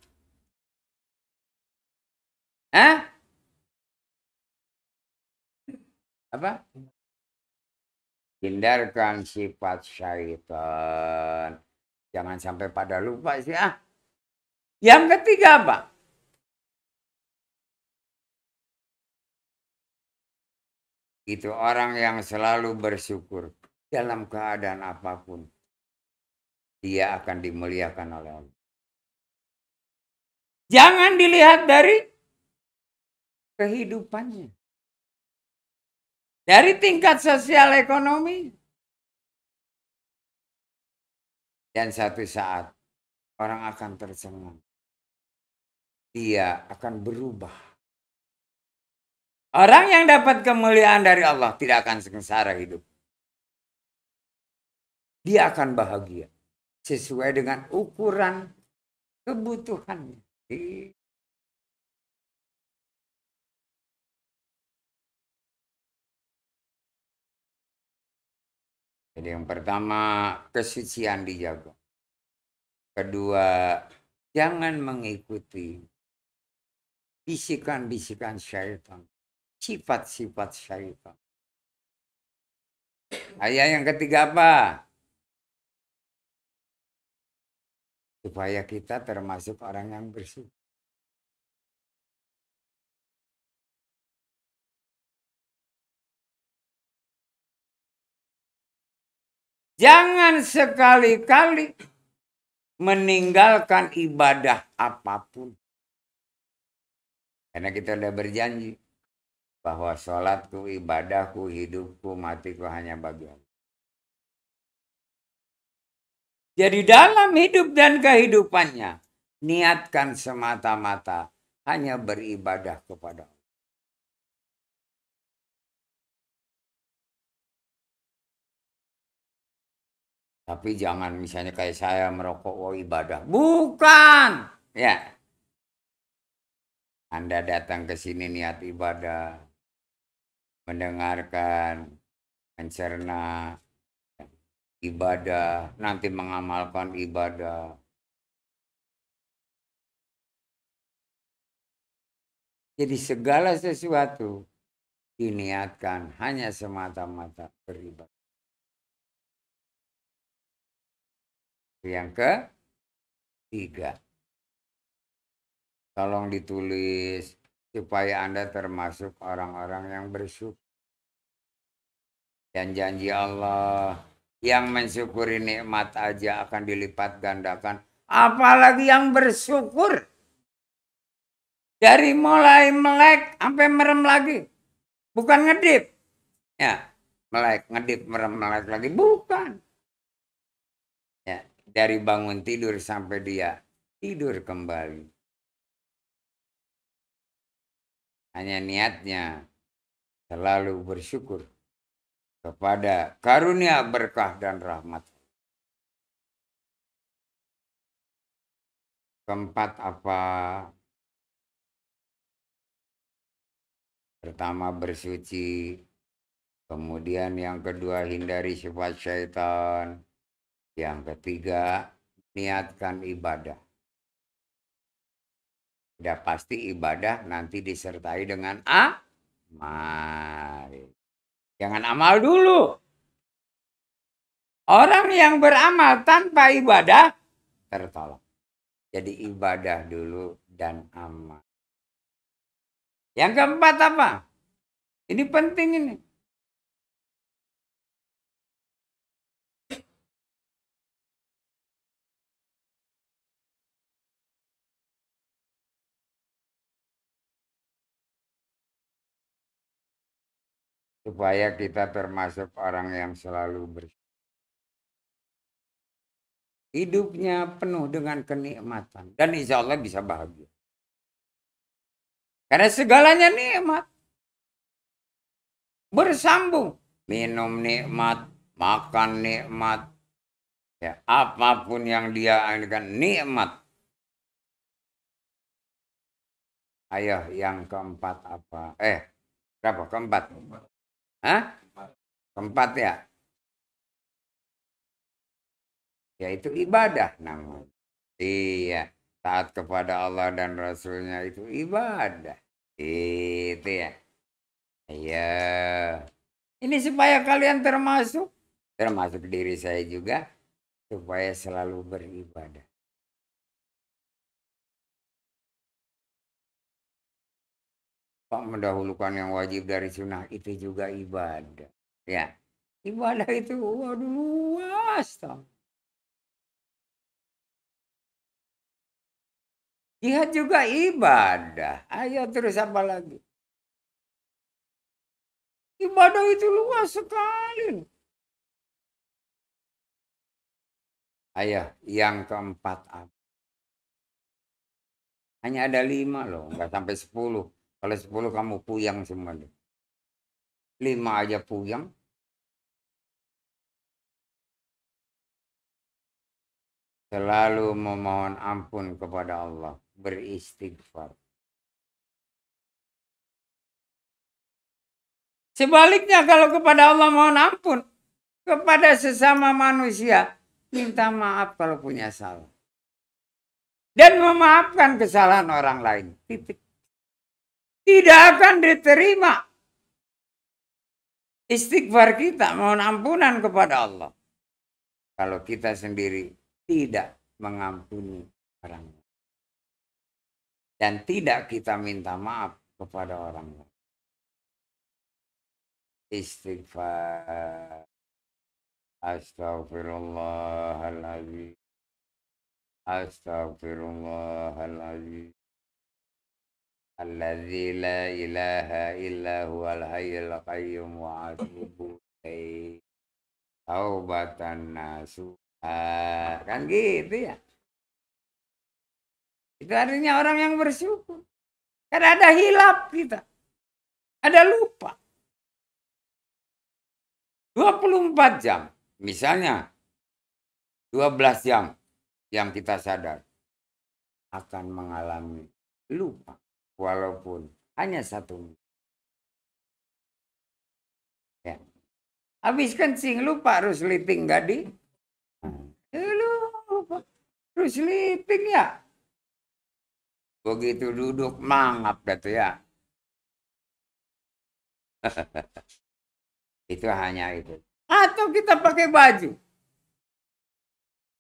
Apa? Hindarkan sifat syaitan. Jangan sampai pada lupa sih. Yang ketiga apa? Itu orang yang selalu bersyukur dalam keadaan apapun. Dia akan dimuliakan oleh Allah. Jangan dilihat dari kehidupannya. Dari tingkat sosial ekonomi. Dan satu saat orang akan tercengang. Dia akan berubah. Orang yang dapat kemuliaan dari Allah tidak akan sengsara hidup. Dia akan bahagia. Sesuai dengan ukuran kebutuhannya. Jadi yang pertama, kesucian dijaga. Kedua, jangan mengikuti bisikan-bisikan syaitan. Sifat-sifat syaitan. Ayat yang ketiga apa? Supaya kita termasuk orang yang bersyukur. Jangan sekali-kali meninggalkan ibadah apapun. Karena kita sudah berjanji bahwa sholatku, ibadahku, hidupku, matiku hanya bagi Allah. Jadi dalam hidup dan kehidupannya, niatkan semata-mata hanya beribadah kepada Allah. Tapi jangan misalnya kayak saya merokok, oh ibadah. Bukan. Ya. Anda datang ke sini niat ibadah. Mendengarkan, mencerna ibadah, nanti mengamalkan ibadah. Jadi segala sesuatu diniatkan hanya semata-mata beribadah. Yang ketiga, tolong ditulis supaya Anda termasuk orang-orang yang bersyukur. Dan janji Allah Yang mensyukuri nikmat aja akan dilipat gandakan. Apalagi yang bersyukur. Dari mulai melek sampai merem lagi. Bukan ngedip. Ya, melek, ngedip, merem, melek lagi. Bukan. Ya, dari bangun tidur sampai dia tidur kembali. Hanya niatnya selalu bersyukur kepada karunia berkah dan rahmat. Keempat apa? Pertama bersuci. Kemudian yang kedua hindari sifat syaitan. Yang ketiga niatkan ibadah. Sudah pasti ibadah nanti disertai dengan amal. Jangan amal dulu. Orang yang beramal tanpa ibadah tertolak. Jadi ibadah dulu dan amal. Yang keempat apa? Ini penting ini. Supaya kita termasuk orang yang selalu bersyukur. Hidupnya penuh dengan kenikmatan. Dan insya Allah bisa bahagia. Karena segalanya nikmat. Bersambung. Minum nikmat, makan nikmat. Ya, apapun yang dia inginkan nikmat. Ayo yang keempat apa? Berapa? Keempat? Hah? Keempat ya? Yaitu ibadah namanya. Iya. Taat kepada Allah dan Rasulnya itu ibadah. Itu ya. Iya. Ini supaya kalian termasuk diri saya juga, supaya selalu beribadah. Pak mendahulukan yang wajib dari sunnah itu juga ibadah. Ya, ibadah itu waduh luas toh. Jihad juga ibadah. Ayo terus apa lagi? Ibadah itu luas sekali. Ayo, yang keempat apa? Hanya ada 5 loh, nggak sampai 10. Kalau 10 kamu puyang semua. 5 aja puyang. Selalu memohon ampun kepada Allah. Beristighfar. Sebaliknya kalau kepada Allah mohon ampun. Kepada sesama manusia. Minta maaf kalau punya salah. Dan memaafkan kesalahan orang lain. Titik. Tidak akan diterima istighfar kita, mohon ampunan kepada Allah. Kalau kita sendiri tidak mengampuni orang lain. Dan tidak kita minta maaf kepada orang lain. Istighfar. Astaghfirullahaladzim. Astaghfirullahaladzim. Alladzi la ilaha illa huwal hayyul qayyum wa atubu ilaih. Taubatan nasuha. Kan gitu ya. Itu artinya orang yang bersyukur. Karena ada hilap kita. Ada lupa. 24 jam. Misalnya 12 jam yang kita sadar akan mengalami lupa. Walaupun hanya 1 menit. Ya. Habis kencing lupa harus sleeping gak di? Lupa. Harus sleeping ya. Begitu duduk mangap gitu ya. Itu hanya itu. Atau kita pakai baju.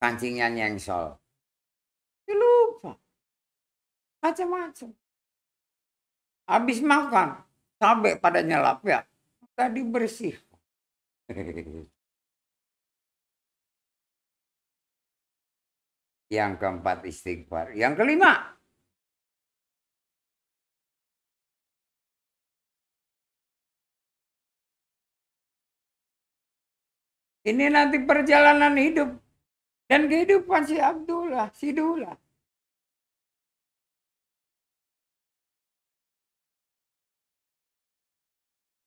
Kancingnya nyengsol. Lupa. Macam-macam. Habis makan. Sampai pada nyelap ya. Tadi bersih. Yang keempat istighfar. Yang kelima, ini nanti perjalanan hidup dan kehidupan si Abdullah, si Dula.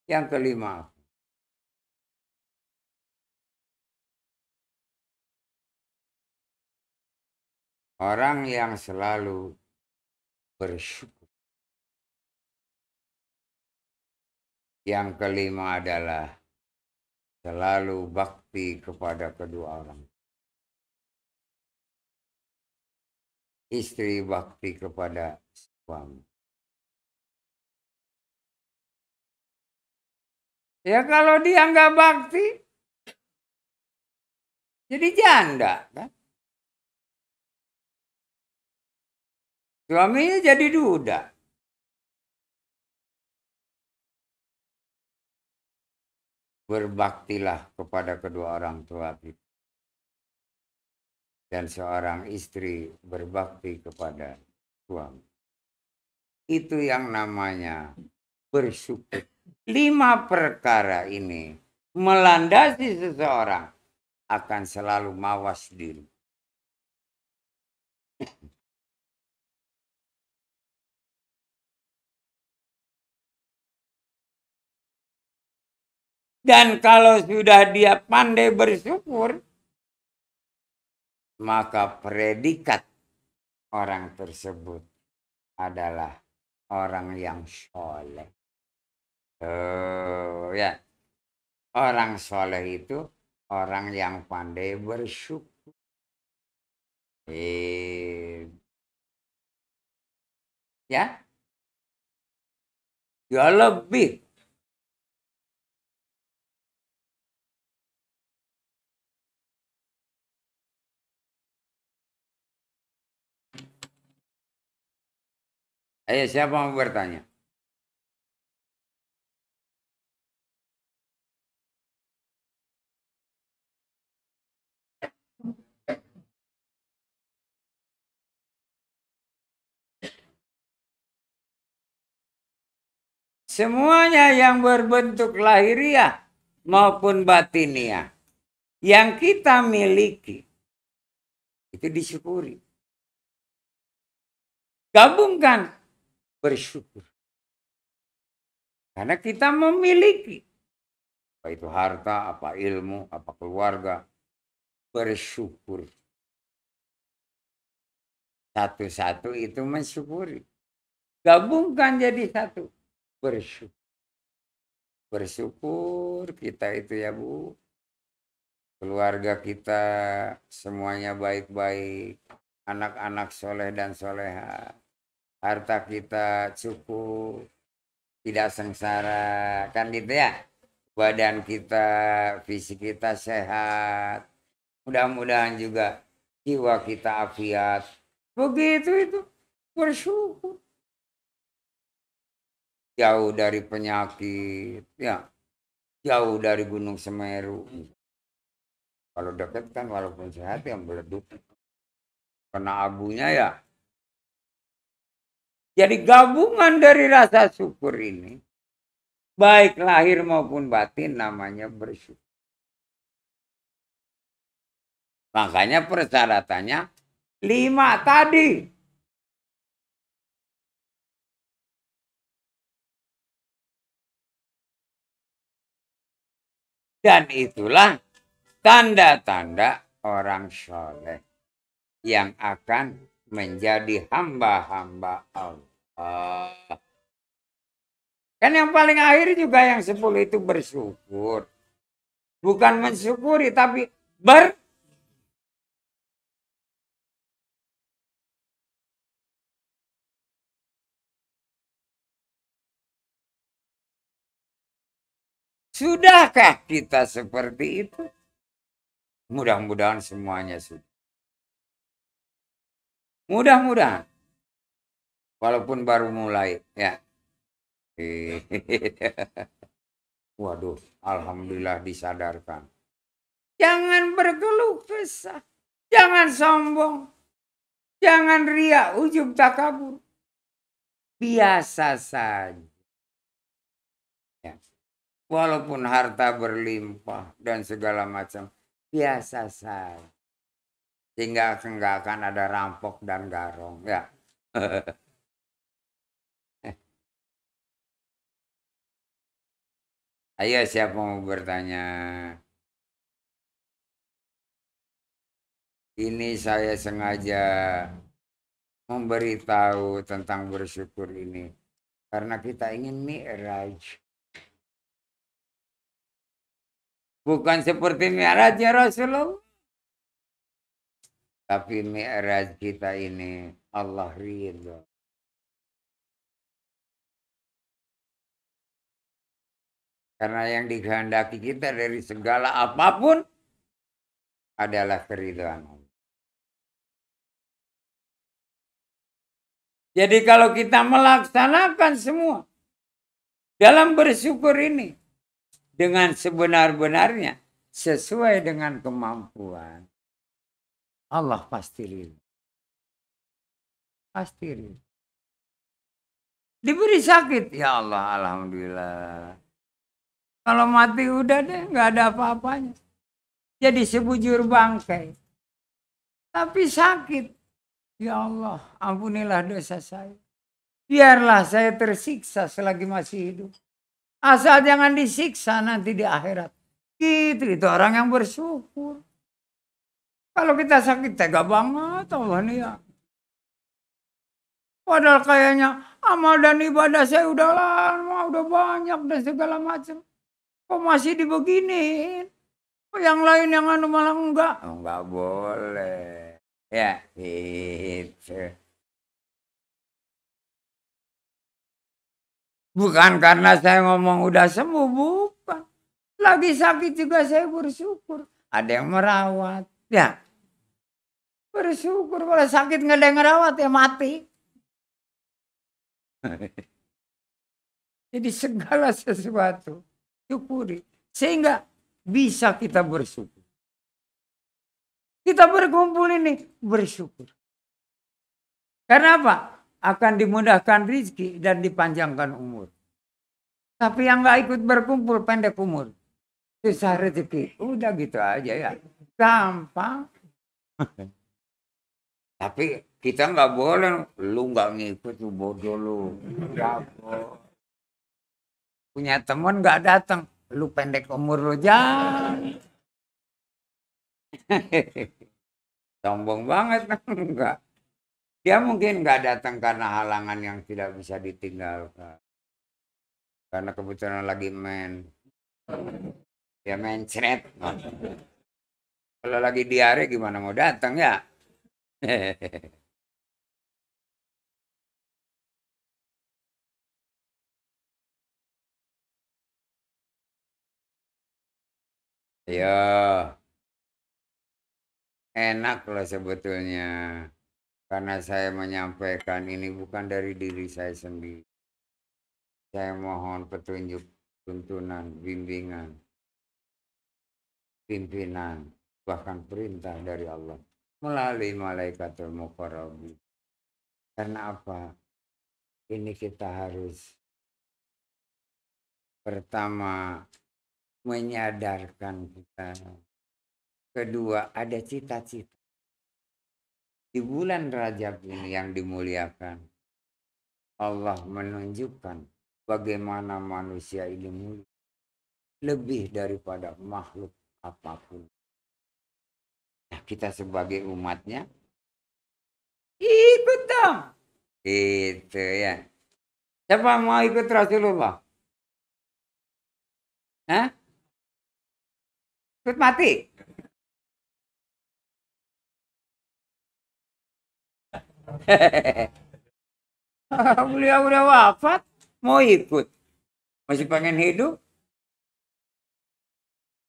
Yang kelima, orang yang selalu bersyukur. Yang kelima adalah selalu bakti kepada kedua orang. Istri bakti kepada suami. Ya kalau dia nggak bakti, jadi janda kan. Suaminya jadi duda. Berbaktilah kepada kedua orang tua kita. Dan seorang istri berbakti kepada suami. Itu yang namanya bersyukur. 5 perkara ini melandasi seseorang akan selalu mawas diri. Dan kalau sudah dia pandai bersyukur, maka predikat orang tersebut adalah orang yang soleh. Ya, orang soleh itu orang yang pandai bersyukur. Ya, ya lebih. Ayo siapa mau bertanya? Semuanya yang berbentuk lahiriah maupun batiniah yang kita miliki itu disyukuri. Gabungkan bersyukur. Karena kita memiliki apa itu harta, apa ilmu, apa keluarga, bersyukur. Satu-satu itu mensyukuri. Gabungkan jadi satu. Bersyukur. Bersyukur kita itu ya Bu. Keluarga kita semuanya baik-baik. Anak-anak soleh dan soleha. Harta kita cukup. Tidak sengsara. Kan gitu ya. Badan kita, fisik kita sehat. Mudah-mudahan juga jiwa kita afiat. Begitu itu. Bersyukur. Jauh dari penyakit, ya, jauh dari Gunung Semeru. Kalau dekat kan walaupun sehat yang meleduk, kena abunya ya. Jadi gabungan dari rasa syukur ini, baik lahir maupun batin namanya bersyukur. Makanya persyaratannya 5 tadi. Dan itulah tanda-tanda orang soleh yang akan menjadi hamba-hamba Allah. Kan yang paling akhir juga yang 10 itu bersyukur. Bukan mensyukuri tapi Sudahkah kita seperti itu? Mudah-mudahan semuanya sudah. Mudah-mudahan. Walaupun baru mulai ya. Waduh, alhamdulillah disadarkan. Jangan berkeluh kesah. Jangan sombong. Jangan ria, ujub, takabur. Biasa saja. Ya. Walaupun harta berlimpah dan segala macam, biasa saja. Sehingga nggak akan ada rampok dan garong. Ya. Ayo siapa mau bertanya? Ini saya sengaja memberitahu tentang bersyukur ini. Karena kita ingin mi'raj. Bukan seperti mi'rajnya Rasulullah. Tapi mi'raj kita ini Allah ridho. Karena yang dikehendaki kita dari segala apapun adalah keridhaan Allah. Jadi kalau kita melaksanakan semua dalam bersyukur ini dengan sebenar-benarnya sesuai dengan kemampuan, Allah pasti ridho. Pasti ridho. Diberi sakit, ya Allah, alhamdulillah. Kalau mati udah deh, nggak ada apa-apanya. Jadi sebujur bangkai. Tapi sakit. Ya Allah, ampunilah dosa saya. Biarlah saya tersiksa selagi masih hidup. Asal jangan disiksa nanti di akhirat. Gitu, itu orang yang bersyukur. Kalau kita sakit, tega banget Allah nih ya. Padahal kayaknya amal dan ibadah saya udah lama, udah banyak dan segala macam. Kok masih dibeginiin? Kok yang lain yang anu malah enggak? Oh, enggak boleh. Ya, itu. Bukan karena saya ngomong udah sembuh, bukan. Lagi sakit juga saya bersyukur. Ada yang merawat. Ya, bersyukur. Kalau sakit nggak ada yang merawat ya mati. Jadi segala sesuatu syukuri. Sehingga bisa kita bersyukur. Kita berkumpul ini bersyukur. Karena apa? Akan dimudahkan rezeki dan dipanjangkan umur. Tapi yang nggak ikut berkumpul pendek umur. Susah rezeki. Udah gitu aja ya. Gampang. Tapi kita nggak boleh. Lu nggak ngikut, lu bodoh lu. Punya teman nggak datang. Lu pendek umur lu jangan. Sombong banget. Enggak. Dia mungkin nggak datang karena halangan yang tidak bisa ditinggalkan. Karena kebetulan lagi main. Ya mencret. Kalau lagi diare gimana mau datang ya? Ya, enak loh sebetulnya. Karena saya menyampaikan ini bukan dari diri saya sendiri. Saya mohon petunjuk, tuntunan, bimbingan, pimpinan, bahkan perintah dari Allah. Melalui malaikatul muqarrabin. Karena apa? Ini kita harus pertama menyadarkan kita. Kedua, ada cita-cita. Di bulan Rajab ini yang dimuliakan, Allah menunjukkan bagaimana manusia ini mulia. Lebih daripada makhluk apapun. Nah, kita sebagai umatnya, ikut dong. Itu ya. Siapa mau ikut Rasulullah? Hah? Ikut mati? Beliau udah wafat, mau ikut. Masih pengen hidup?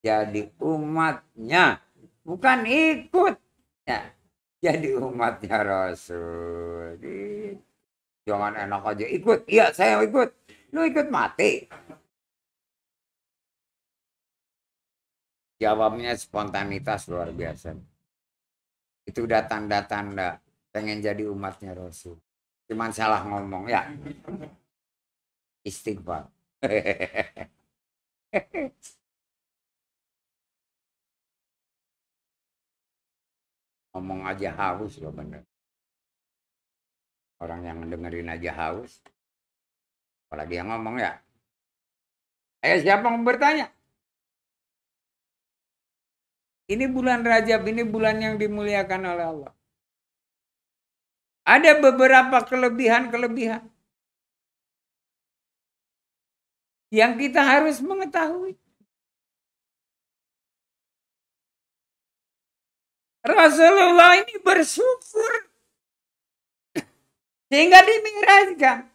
Jadi umatnya, bukan ikut. Ya, jadi umatnya Rasul. Jangan enak aja ikut. Iya, saya ikut. Lu ikut mati. Jawabnya spontanitas luar biasa. Itu udah tanda-tanda pengen jadi umatnya Rasul. Cuman salah ngomong ya. Istighfar. Ngomong aja haus loh bener. Orang yang dengerin aja haus. Apalagi yang ngomong ya. Ayo siapa yang bertanya? Ini bulan Rajab, ini bulan yang dimuliakan oleh Allah. Ada beberapa kelebihan-kelebihan yang kita harus mengetahui. Rasulullah ini bersyukur sehingga dimi'rajkan.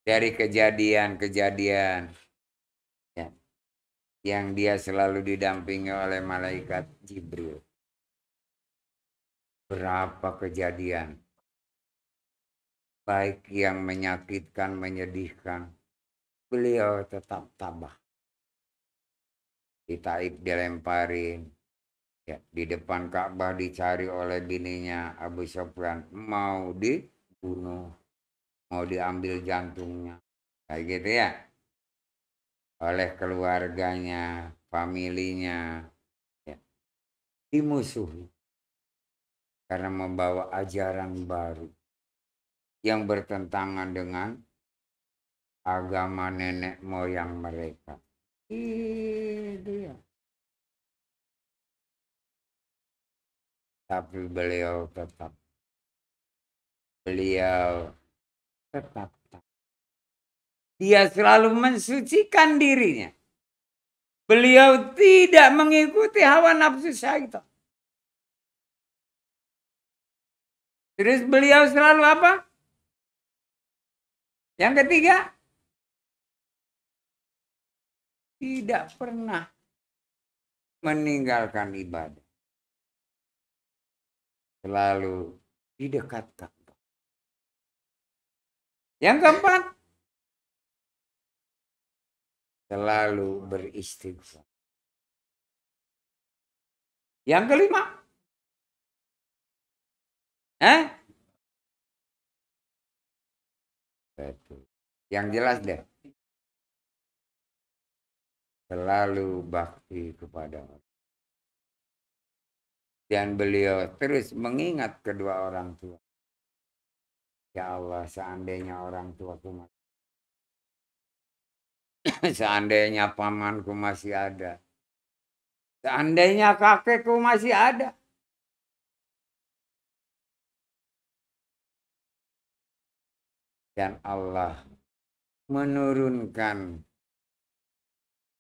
Dari kejadian-kejadian ya, yang dia selalu didampingi oleh malaikat Jibril. Berapa kejadian, baik yang menyakitkan, menyedihkan, beliau tetap tabah. Di Taif dilemparin, ya, di depan Ka'bah dicari oleh bininya Abu Sufyan, mau dibunuh, mau diambil jantungnya, kayak gitu ya, oleh keluarganya, familinya, ya, dimusuhi karena membawa ajaran baru yang bertentangan dengan agama nenek moyang mereka. Itu ya. Tapi beliau tetap dia selalu mensucikan dirinya. Beliau tidak mengikuti hawa nafsu syaitan. Terus beliau selalu apa? Yang ketiga, tidak pernah meninggalkan ibadah. Selalu di dekat Ka'bah. Yang keempat, selalu beristighfar. Yang kelima, betul. Yang jelas deh, selalu bakti kepada Allah. Dan beliau terus mengingat kedua orang tua. Ya Allah, seandainya orang tuaku masih seandainya pamanku masih ada. Seandainya kakekku masih ada. Dan Allah menurunkan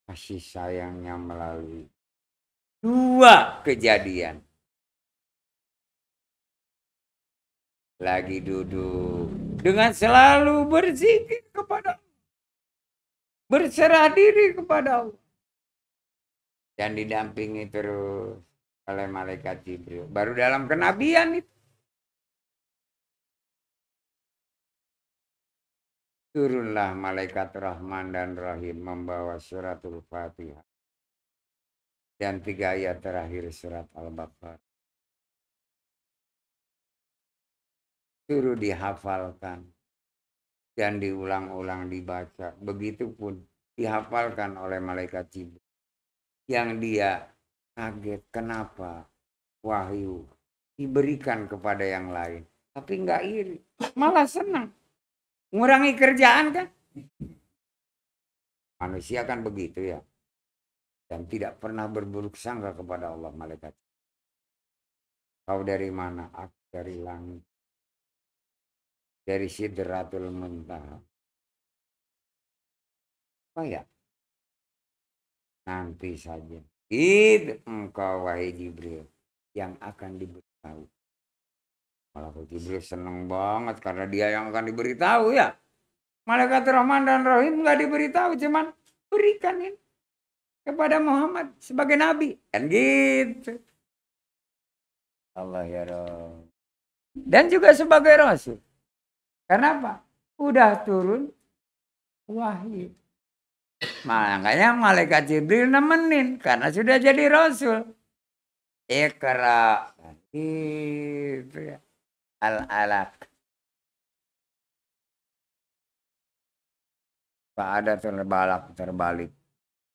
kasih sayangnya melalui dua kejadian. Lagi duduk dengan selalu berzikir kepada Allah, berserah diri kepada Allah, dan didampingi terus oleh malaikat Jibril. Baru dalam kenabian itu turunlah malaikat Rahman dan Rahim membawa suratul Fatihah dan 3 ayat terakhir surat Al-Baqarah. Suruh dihafalkan dan diulang-ulang dibaca. Begitupun dihafalkan oleh malaikat Jibril. Yang dia kaget kenapa wahyu diberikan kepada yang lain. Tapi nggak iri, malah senang. Ngurangi kerjaan kan? Manusia kan begitu ya. Dan tidak pernah berburuk sangka kepada Allah malaikat. Kau dari mana? Aku dari langit. Dari Sidratul Muntaha. Oh ya, nanti saja. Itu engkau wahai Jibril yang akan diberitahu. Malaikat Jibril senang banget karena dia yang akan diberitahu ya. Malaikat Rahman dan Rahim nggak diberitahu, cuman berikan ini kepada Muhammad sebagai nabi. Kan gitu. Allah ya Rabb. Dan juga sebagai Rasul. Kenapa? Udah turun wahyu. Makanya malaikat Jibril nemenin karena sudah jadi Rasul. Iqra. Itu ya. Al-alaq. Ada terbalik.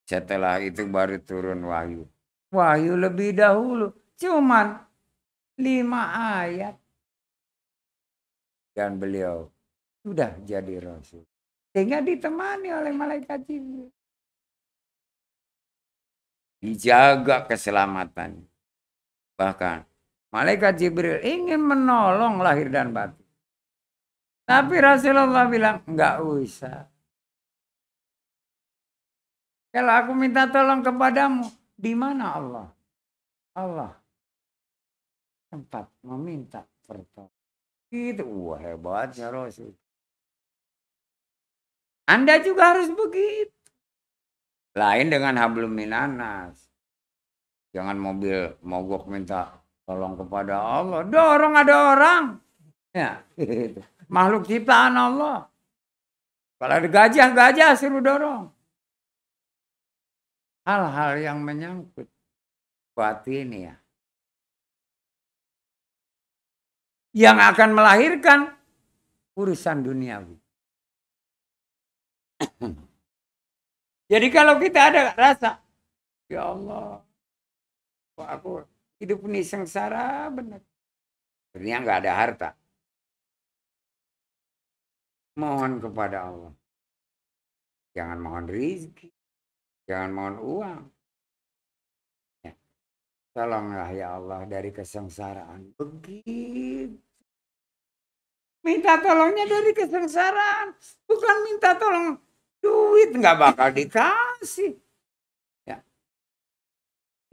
Setelah itu baru turun wahyu. Wahyu lebih dahulu. Cuman 5 ayat. Dan beliau sudah jadi rasul. Sehingga ditemani oleh malaikat Jibril. Dijaga keselamatan. Bahkan malaikat Jibril ingin menolong lahir dan batin. Tapi Rasulullah bilang, enggak usah. Kalau aku minta tolong kepadamu, di mana Allah? Allah tempat meminta pertolongan. Itu wah hebatnya Rasul. Anda juga harus begitu. Lain dengan hablum minanas. Jangan mobil mogok minta tolong kepada Allah. Dorong ada orang. Ya, gitu. Makhluk ciptaan Allah. Kalau ada gajah suruh dorong. Hal-hal yang menyangkut batin ya. Yang akan melahirkan urusan duniawi. Jadi kalau kita ada rasa, ya Allah, kok aku hidup ini sengsara benar. Sebenarnya nggak ada harta. Mohon kepada Allah. Jangan mohon rezeki. Jangan mohon uang. Ya. Tolonglah ya Allah dari kesengsaraan. Begitu. Minta tolongnya dari kesengsaraan. Bukan minta tolong duit. Nggak bakal dikasih. Ya.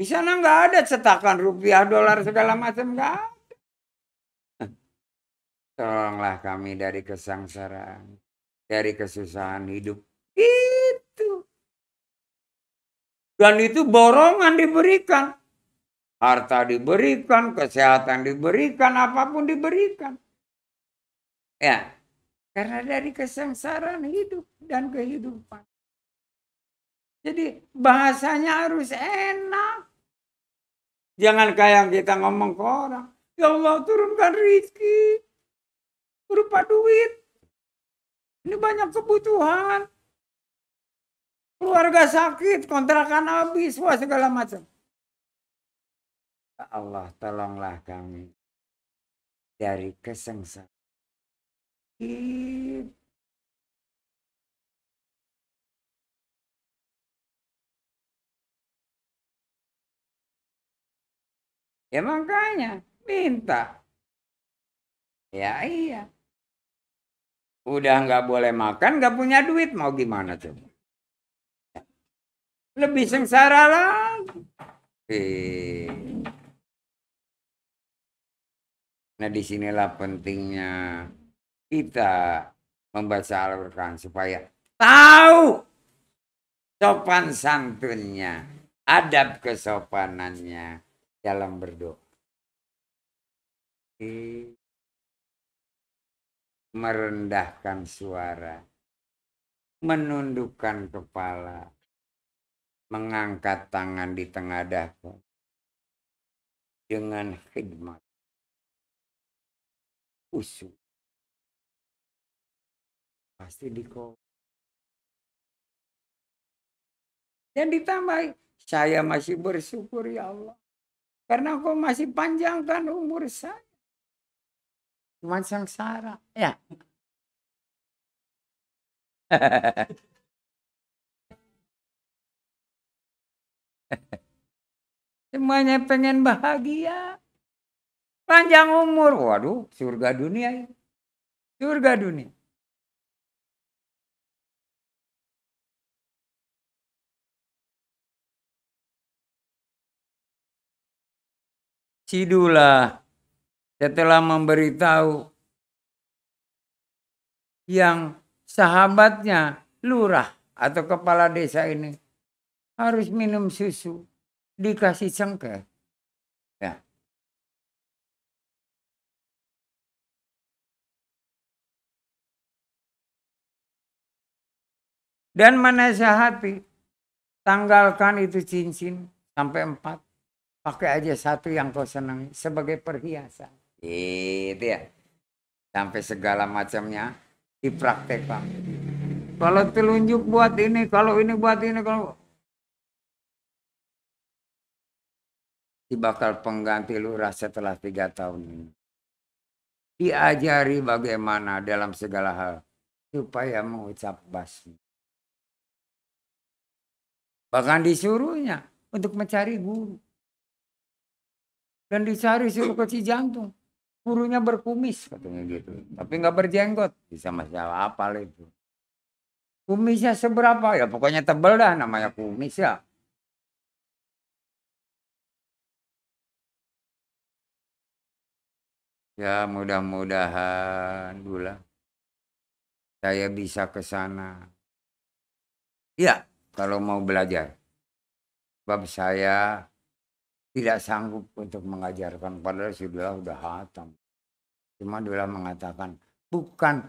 Di sana nggak ada cetakan rupiah, dolar, segala macam. Nggak ada. Tolonglah kami dari kesengsaraan. Dari kesusahan hidup. Itu. Dan itu borongan diberikan. Harta diberikan, kesehatan diberikan, apapun diberikan. Ya, karena dari kesengsaraan hidup dan kehidupan. Jadi bahasanya harus enak. Jangan kayak kita ngomong ke orang. Ya Allah turunkan rezeki. Berupa duit. Ini banyak kebutuhan. Keluarga sakit, kontrakan habis, wah segala macam. Allah tolonglah kami dari kesengsaraan. Ya makanya minta. Ya iya. Udah nggak boleh makan, nggak punya duit, mau gimana coba? Lebih sengsara lagi. Nah disinilah pentingnya kita membaca Al-Quran supaya tahu sopan santunnya, adab kesopanannya dalam berdoa. Merendahkan suara, menundukkan kepala, mengangkat tangan di tengah dagu dengan khidmat, khusyuk. Pasti dikau. Dan ditambah, saya masih bersyukur ya Allah. Karena kau masih panjangkan umur saya. Cuma sengsara. Ya. Semuanya pengen bahagia. Panjang umur. Waduh, surga dunia ya. Surga dunia. Sidula setelah memberitahu yang sahabatnya lurah atau kepala desa ini harus minum susu, dikasih cengkeh. Ya. Dan menasihati, tanggalkan itu cincin sampai 4. pakai aja satu yang kau senangi sebagai perhiasan. Itu ya. Sampai segala macamnya dipraktekkan. Kalau telunjuk buat ini, kalau ini buat ini, kalau bakal pengganti lurah setelah 3 tahun ini. Diajari bagaimana dalam segala hal supaya mengucap basmi. Bahkan disuruhnya untuk mencari guru. Dan dicari suruh ke Cijantung. Gurunya berkumis katanya gitu. Tapi nggak berjenggot. Bisa masalah apa itu. Kumisnya seberapa? Ya pokoknya tebel dah namanya kumis ya. Ya mudah-mudahan dulu saya bisa ke sana. Ya kalau mau belajar. Sebab saya tidak sanggup untuk mengajarkan. Padahal sudah hatam. Cuma Dula mengatakan bukan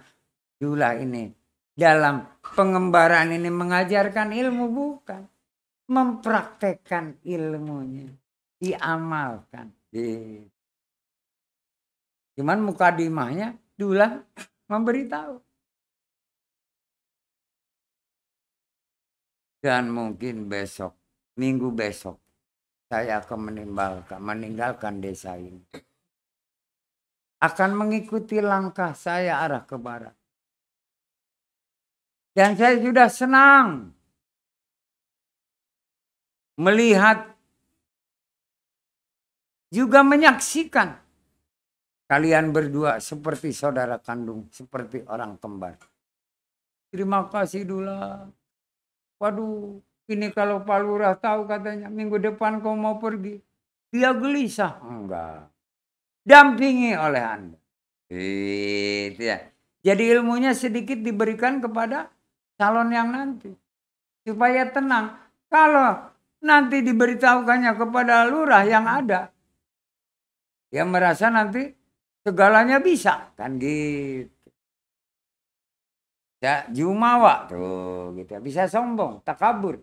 Dula ini dalam pengembaraan ini mengajarkan ilmu, bukan. Mempraktekkan ilmunya. Diamalkan. Cuman mukadimahnya Dula memberitahu. Dan mungkin besok, minggu besok, saya akan meninggalkan desa ini. Akan mengikuti langkah saya arah ke barat. Dan saya sudah senang melihat juga menyaksikan kalian berdua seperti saudara kandung, seperti orang kembar. Terima kasih Dula. Waduh, ini kalau Pak Lurah tahu katanya minggu depan kau mau pergi. Dia gelisah. Enggak. Dampingi oleh Anda. Itu ya. Jadi ilmunya sedikit diberikan kepada calon yang nanti. Supaya tenang. Kalau nanti diberitahukannya kepada lurah yang ada. Dia merasa nanti segalanya bisa. Kan gitu. Ya, jumawa tuh gitu. Bisa sombong, takabur.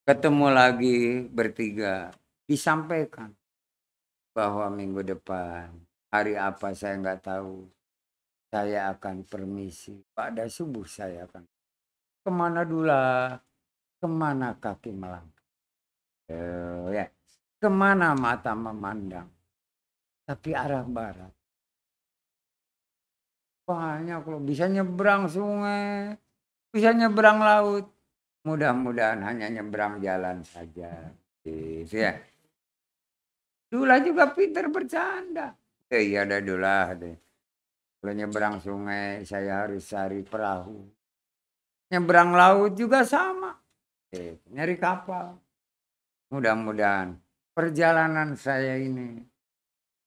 Ketemu lagi bertiga. Disampaikan. Bahwa minggu depan. Hari apa saya nggak tahu. Saya akan permisi. Pada subuh saya akan. Kemana Dula? Kemana kaki melangkah? Ya. Kemana mata memandang? Tapi arah barat. Banyak loh. Bisa nyebrang sungai. Bisa nyebrang laut. Mudah-mudahan hanya nyebrang jalan saja. Gitu ya. Dula juga pintar bercanda. Iya ada Dula. Kalau nyebrang sungai saya harus cari perahu. Nyebrang laut juga sama. Nyari kapal. Mudah-mudahan perjalanan saya ini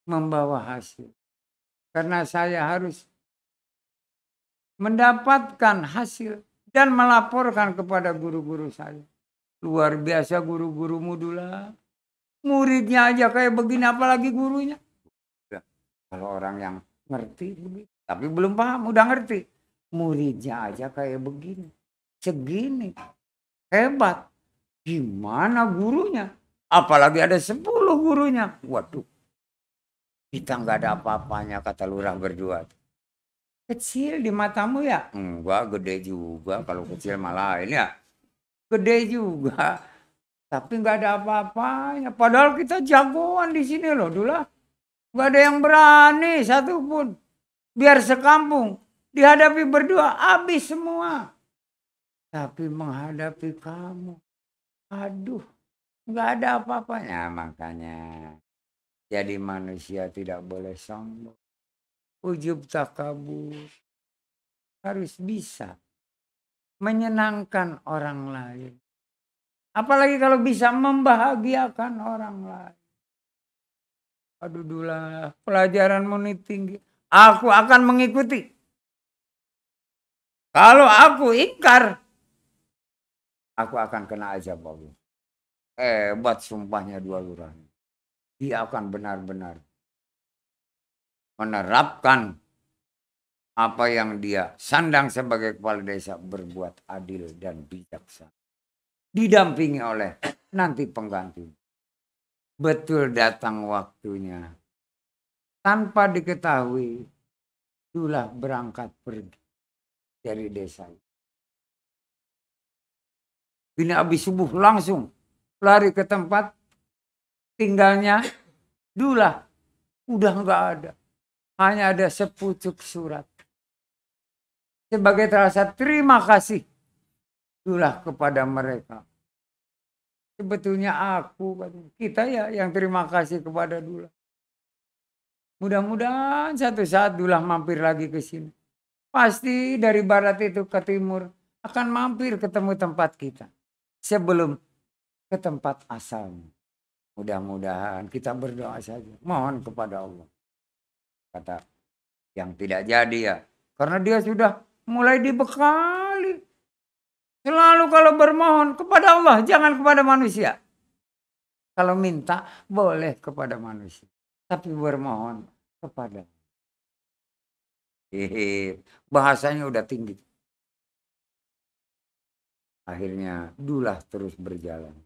membawa hasil. Karena saya harus mendapatkan hasil dan melaporkan kepada guru-guru saya. Luar biasa guru-gurumu Dula. Muridnya aja kayak begini, apalagi gurunya. Kalau orang yang ngerti, tapi belum paham, udah ngerti. Muridnya aja kayak begini. Segini. Hebat. Gimana gurunya? Apalagi ada 10 gurunya. Waduh. Kita nggak ada apa-apanya, kata lurah berdua. Kecil di matamu ya? Enggak, gede juga. Kalau kecil malah ini ya. Gede juga. Tapi nggak ada apa-apanya. Padahal kita jagoan di sini loh, Dula. Nggak ada yang berani satupun. Biar sekampung dihadapi berdua, habis semua. Tapi menghadapi kamu, aduh, nggak ada apa-apanya. Makanya jadi manusia tidak boleh sombong. Ujub takabur. Harus bisa menyenangkan orang lain. Apalagi kalau bisa membahagiakan orang lain. Aduh Dula, pelajaranmu ini tinggi. Aku akan mengikuti. Kalau aku ingkar, aku akan kena azab Allah. Hebat sumpahnya dua lurah. Dia akan benar-benar menerapkan apa yang dia sandang sebagai kepala desa, berbuat adil dan bijaksana. Didampingi oleh nanti pengganti. Betul datang waktunya. Tanpa diketahui, Dullah berangkat pergi dari desa. Ini habis subuh langsung lari ke tempat tinggalnya Dullah. Udah nggak ada. Hanya ada sepucuk surat. Sebagai rasa terima kasih Dullah kepada mereka. Sebetulnya kita ya yang terima kasih kepada Dullah. Mudah-mudahan satu saat Dullah mampir lagi ke sini. Pasti dari barat itu ke timur akan mampir ketemu tempat kita. Sebelum ke tempat asalnya. Mudah-mudahan kita berdoa saja. Mohon kepada Allah. Kata yang tidak jadi ya. Karena dia sudah mulai dibekali. Selalu kalau bermohon kepada Allah. Jangan kepada manusia. Kalau minta boleh kepada manusia. Tapi bermohon kepada Allah. Bahasanya udah tinggi. Akhirnya Dullah terus berjalan.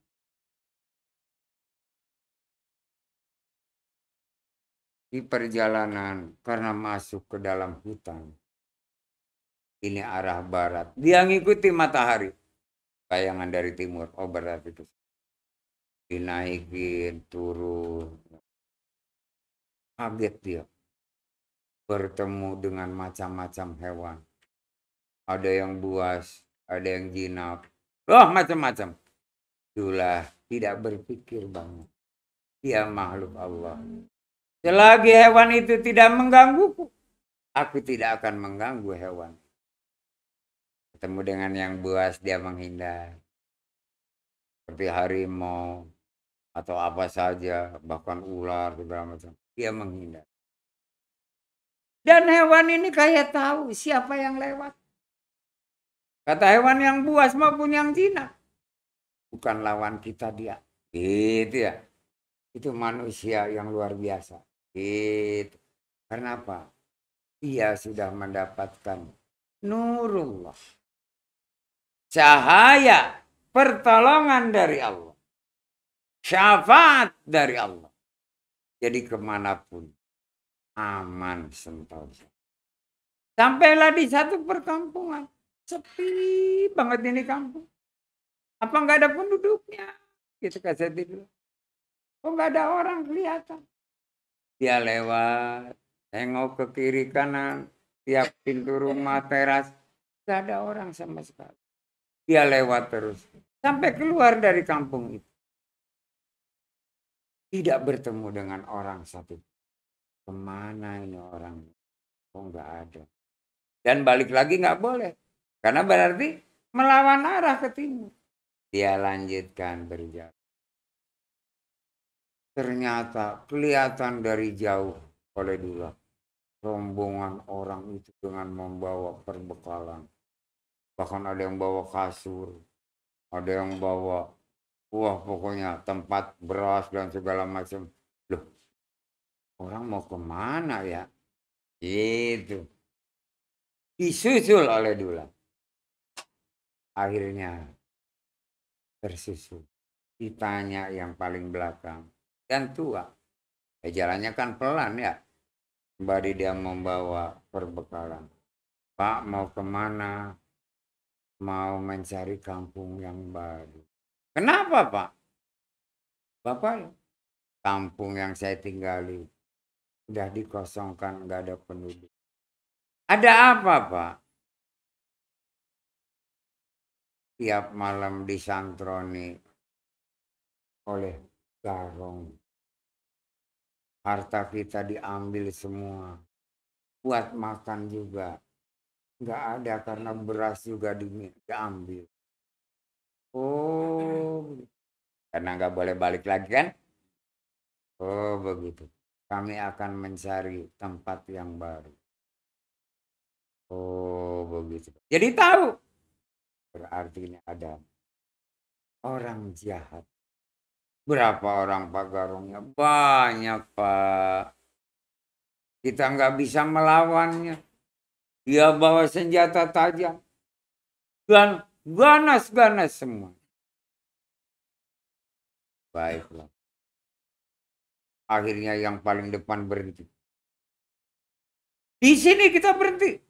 Di perjalanan karena masuk ke dalam hutan. Ini arah barat. Dia ngikuti matahari. Bayangan dari timur. Oh berat itu. Dinaikin, turun. Kaget dia. Bertemu dengan macam-macam hewan. Ada yang buas. Ada yang jinak. Oh macam-macam. Dullah tidak berpikir banget. Dia makhluk Allah. Selagi hewan itu tidak menggangguku, aku tidak akan mengganggu hewan. Ketemu dengan yang buas, dia menghindar. Seperti harimau atau apa saja, bahkan ular segala macam. Dia menghindar. Dan hewan ini kayak tahu siapa yang lewat. Kata hewan yang buas maupun yang jinak. Bukan lawan kita dia. Gitu ya. Itu manusia yang luar biasa. Gitu. Karena apa? Dia sudah mendapatkan nurullah. Cahaya pertolongan dari Allah. Syafaat dari Allah. Jadi kemanapun aman sentosa. Sampailah di satu perkampungan. Sepi banget ini kampung. Apa nggak ada penduduknya? Gitu kata dia. Kok nggak ada orang kelihatan? Dia lewat, tengok ke kiri kanan, tiap pintu rumah, teras, nggak ada orang sama sekali. Dia lewat terus sampai keluar dari kampung itu. Tidak bertemu dengan orang satu. Kemana ini orang? Kok nggak ada? Dan balik lagi nggak boleh. Karena berarti melawan arah ke timur. Dia lanjutkan berjalan. Ternyata kelihatan dari jauh oleh Dullah. Rombongan orang itu dengan membawa perbekalan. Bahkan ada yang bawa kasur. Ada yang bawa, wah pokoknya tempat beras dan segala macam. Loh, orang mau kemana ya? Itu. Disusul oleh Dullah. Akhirnya tersusul. Ditanya yang paling belakang. Dan tua. Jalannya kan pelan ya. Kembali dia membawa perbekalan. Pak mau kemana? Mau mencari kampung yang baru. Kenapa Pak? Bapak, kampung yang saya tinggali sudah dikosongkan, nggak ada penduduk. Ada apa Pak? Tiap malam disantroni oleh garong. Harta kita diambil semua. Buat makan juga. Nggak ada karena beras juga diambil. Oh, karena nggak boleh balik lagi kan? Oh begitu. Kami akan mencari tempat yang baru. Oh begitu. Jadi tahu. Berarti ini ada orang jahat. Berapa orang Pak Garongnya? Banyak Pak. Kita nggak bisa melawannya. Dia bawa senjata tajam. Dan ganas-ganas semua. Baiklah. Akhirnya yang paling depan berhenti. Di sini kita berhenti.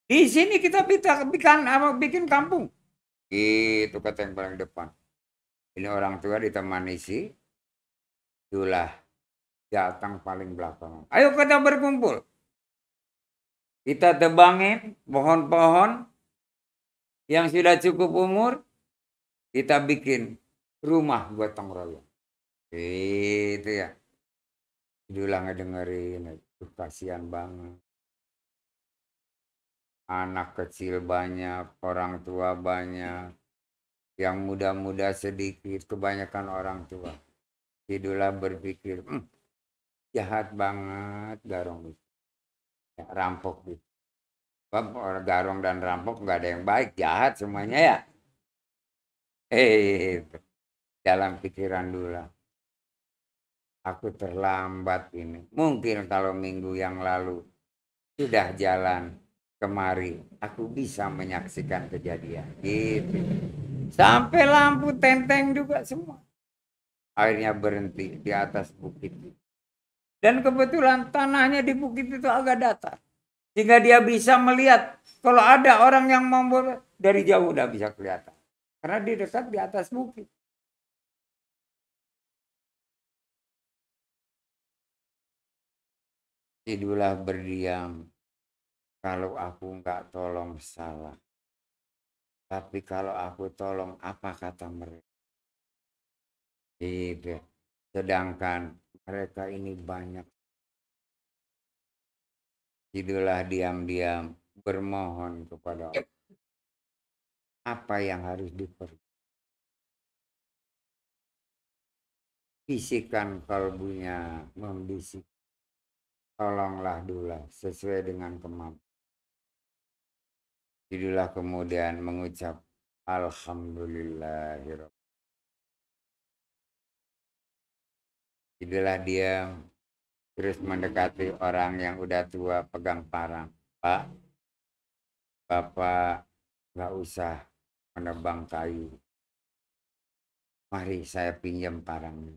Di sini kita bikin kampung. Itu kata yang paling depan. Ini orang tua ditemani si Dulah datang paling belakang. Ayo kita berkumpul. Kita tebangin pohon-pohon yang sudah cukup umur. Kita bikin rumah gotong royong. Itu ya. Dulah ngedengerin. Kasihan banget. Anak kecil banyak, orang tua banyak. Yang muda-muda sedikit, kebanyakan orang tua. Dulah berpikir, jahat banget Garong itu. Ya, rampok gitu. Garong dan rampok nggak ada yang baik, jahat semuanya ya. Dalam pikiran Dulah. Aku terlambat ini. Mungkin kalau minggu yang lalu sudah jalan kemari, aku bisa menyaksikan kejadian. Gitu. Sampai lampu tenteng juga semua. Akhirnya berhenti di atas bukit. Dan kebetulan tanahnya di bukit itu agak datar. Sehingga dia bisa melihat kalau ada orang yang mau dari jauh udah bisa kelihatan. Karena di dekat di atas bukit. Dulah berdiam. Kalau aku nggak tolong salah. Tapi kalau aku tolong apa kata mereka? Itu. Sedangkan mereka ini banyak. Dulah diam-diam bermohon kepada Allah. Apa yang harus diperbuat? Bisikan kalbunya membisik. Tolonglah Dulah sesuai dengan kemampuan. Dulah kemudian mengucap Alhamdulillahirrahmanirrahim. Dulah dia terus mendekati orang yang udah tua pegang parang. Pak, Bapak nggak usah menebang kayu. Mari saya pinjam parangnya.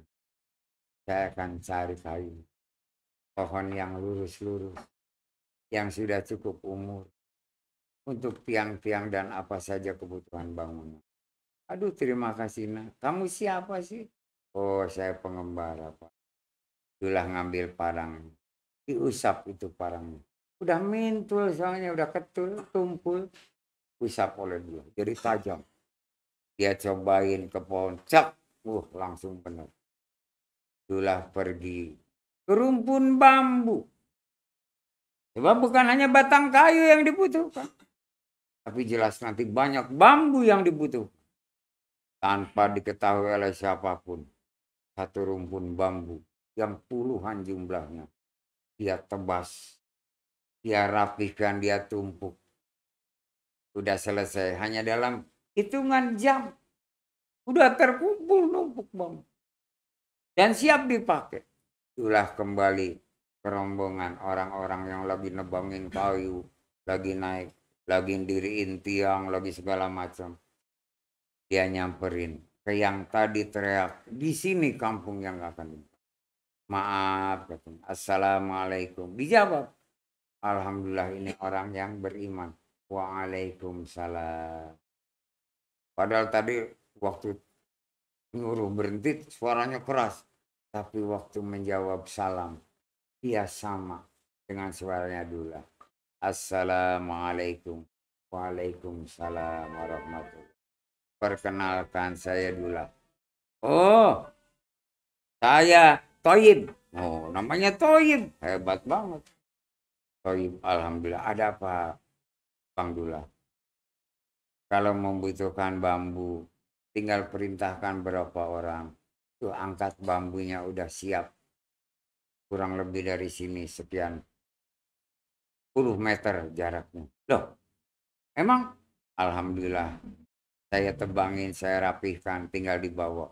Saya akan cari kayu. Pohon yang lurus-lurus. Yang sudah cukup umur. Untuk tiang-tiang dan apa saja kebutuhan bangunan. Aduh terima kasih nak. Kamu siapa sih? Oh saya pengembara Pak. Dulah ngambil parang. Diusap itu parangnya. Udah mintul soalnya udah ketul, tumpul. Usap oleh Dulah. Jadi tajam. Dia cobain ke pohon. Cak. Langsung benar. Dulah pergi ke rumpun bambu. Sebab bukan hanya batang kayu yang dibutuhkan. Tapi jelas nanti banyak bambu yang dibutuhkan. Tanpa diketahui oleh siapapun. Satu rumpun bambu yang puluhan jumlahnya. Dia tebas. Dia rapihkan, dia tumpuk. Sudah selesai. Hanya dalam hitungan jam. Sudah terkumpul numpuk bambu. Dan siap dipakai. Itulah kembali ke rombongan orang-orang yang lagi nebangin kayu. Lagi naik. Lagi diriin tiang, lagi segala macam. Dia nyamperin ke yang tadi teriak, di sini kampung yang akan. Maaf, katanya. Assalamualaikum. Dijawab. Alhamdulillah ini orang yang beriman. Waalaikumsalam. Padahal tadi waktu nyuruh berhenti suaranya keras. Tapi waktu menjawab salam, dia sama dengan suaranya Dulah. Assalamualaikum. Waalaikumsalam warahmatullahi. Perkenalkan saya Dulah. Oh, saya Toyib. Oh, namanya Toyib. Hebat banget. Toyib, alhamdulillah. Ada apa, Bang Dulah? Kalau membutuhkan bambu, tinggal perintahkan berapa orang. Tuh angkat bambunya udah siap. Kurang lebih dari sini sekian puluh meter jaraknya. Loh, emang? Alhamdulillah. Saya tebangin, saya rapihkan, tinggal dibawa.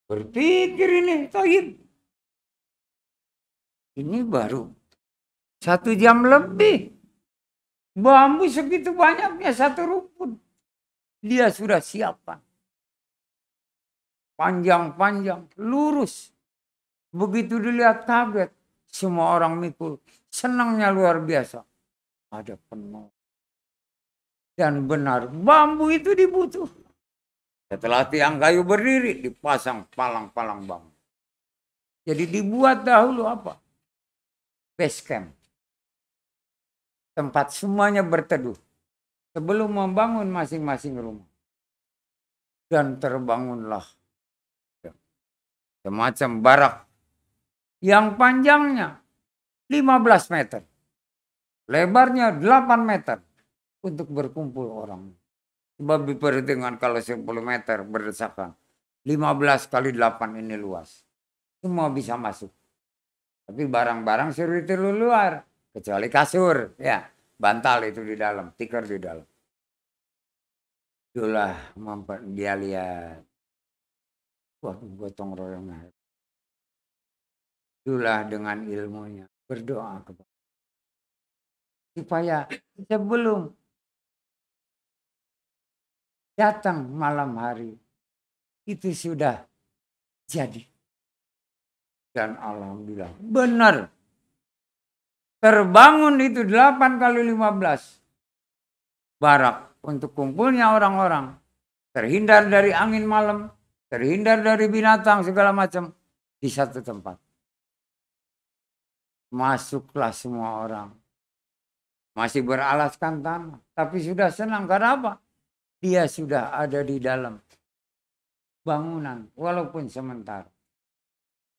Berpikir ini, Toyib. Ini baru 1 jam lebih. Bambu segitu banyaknya satu rumpun. Dia sudah siapkan. Panjang-panjang, lurus. Begitu dilihat kaget. Semua orang mikul. Senangnya luar biasa. Ada penuh. Dan benar bambu itu dibutuhkan. Setelah tiang kayu berdiri dipasang palang-palang bambu. Jadi dibuat dahulu apa? Base camp. Tempat semuanya berteduh. Sebelum membangun masing-masing rumah. Dan terbangunlah semacam barak yang panjangnya 15 meter. Lebarnya 8 meter. Untuk berkumpul orang. Sebab diperhitungkan kalau 10 meter berdesakan. 15 kali 8 ini luas. Semua bisa masuk. Tapi barang-barang suruh itu luar. Kecuali kasur. Ya, bantal itu di dalam. Tikar di dalam. Itulah dia lihat. Wah, gotong royongnya. Itulah dengan ilmunya. Berdoa kepada. Supaya sebelum datang malam hari. Itu sudah jadi. Dan alhamdulillah benar. Terbangun itu 8 kali 15. Barak untuk kumpulnya orang-orang. Terhindar dari angin malam. Terhindar dari binatang segala macam. Di satu tempat. Masuklah semua orang. Masih beralaskan tanah. Tapi sudah senang. Karena apa? Dia sudah ada di dalam bangunan. Walaupun sementara.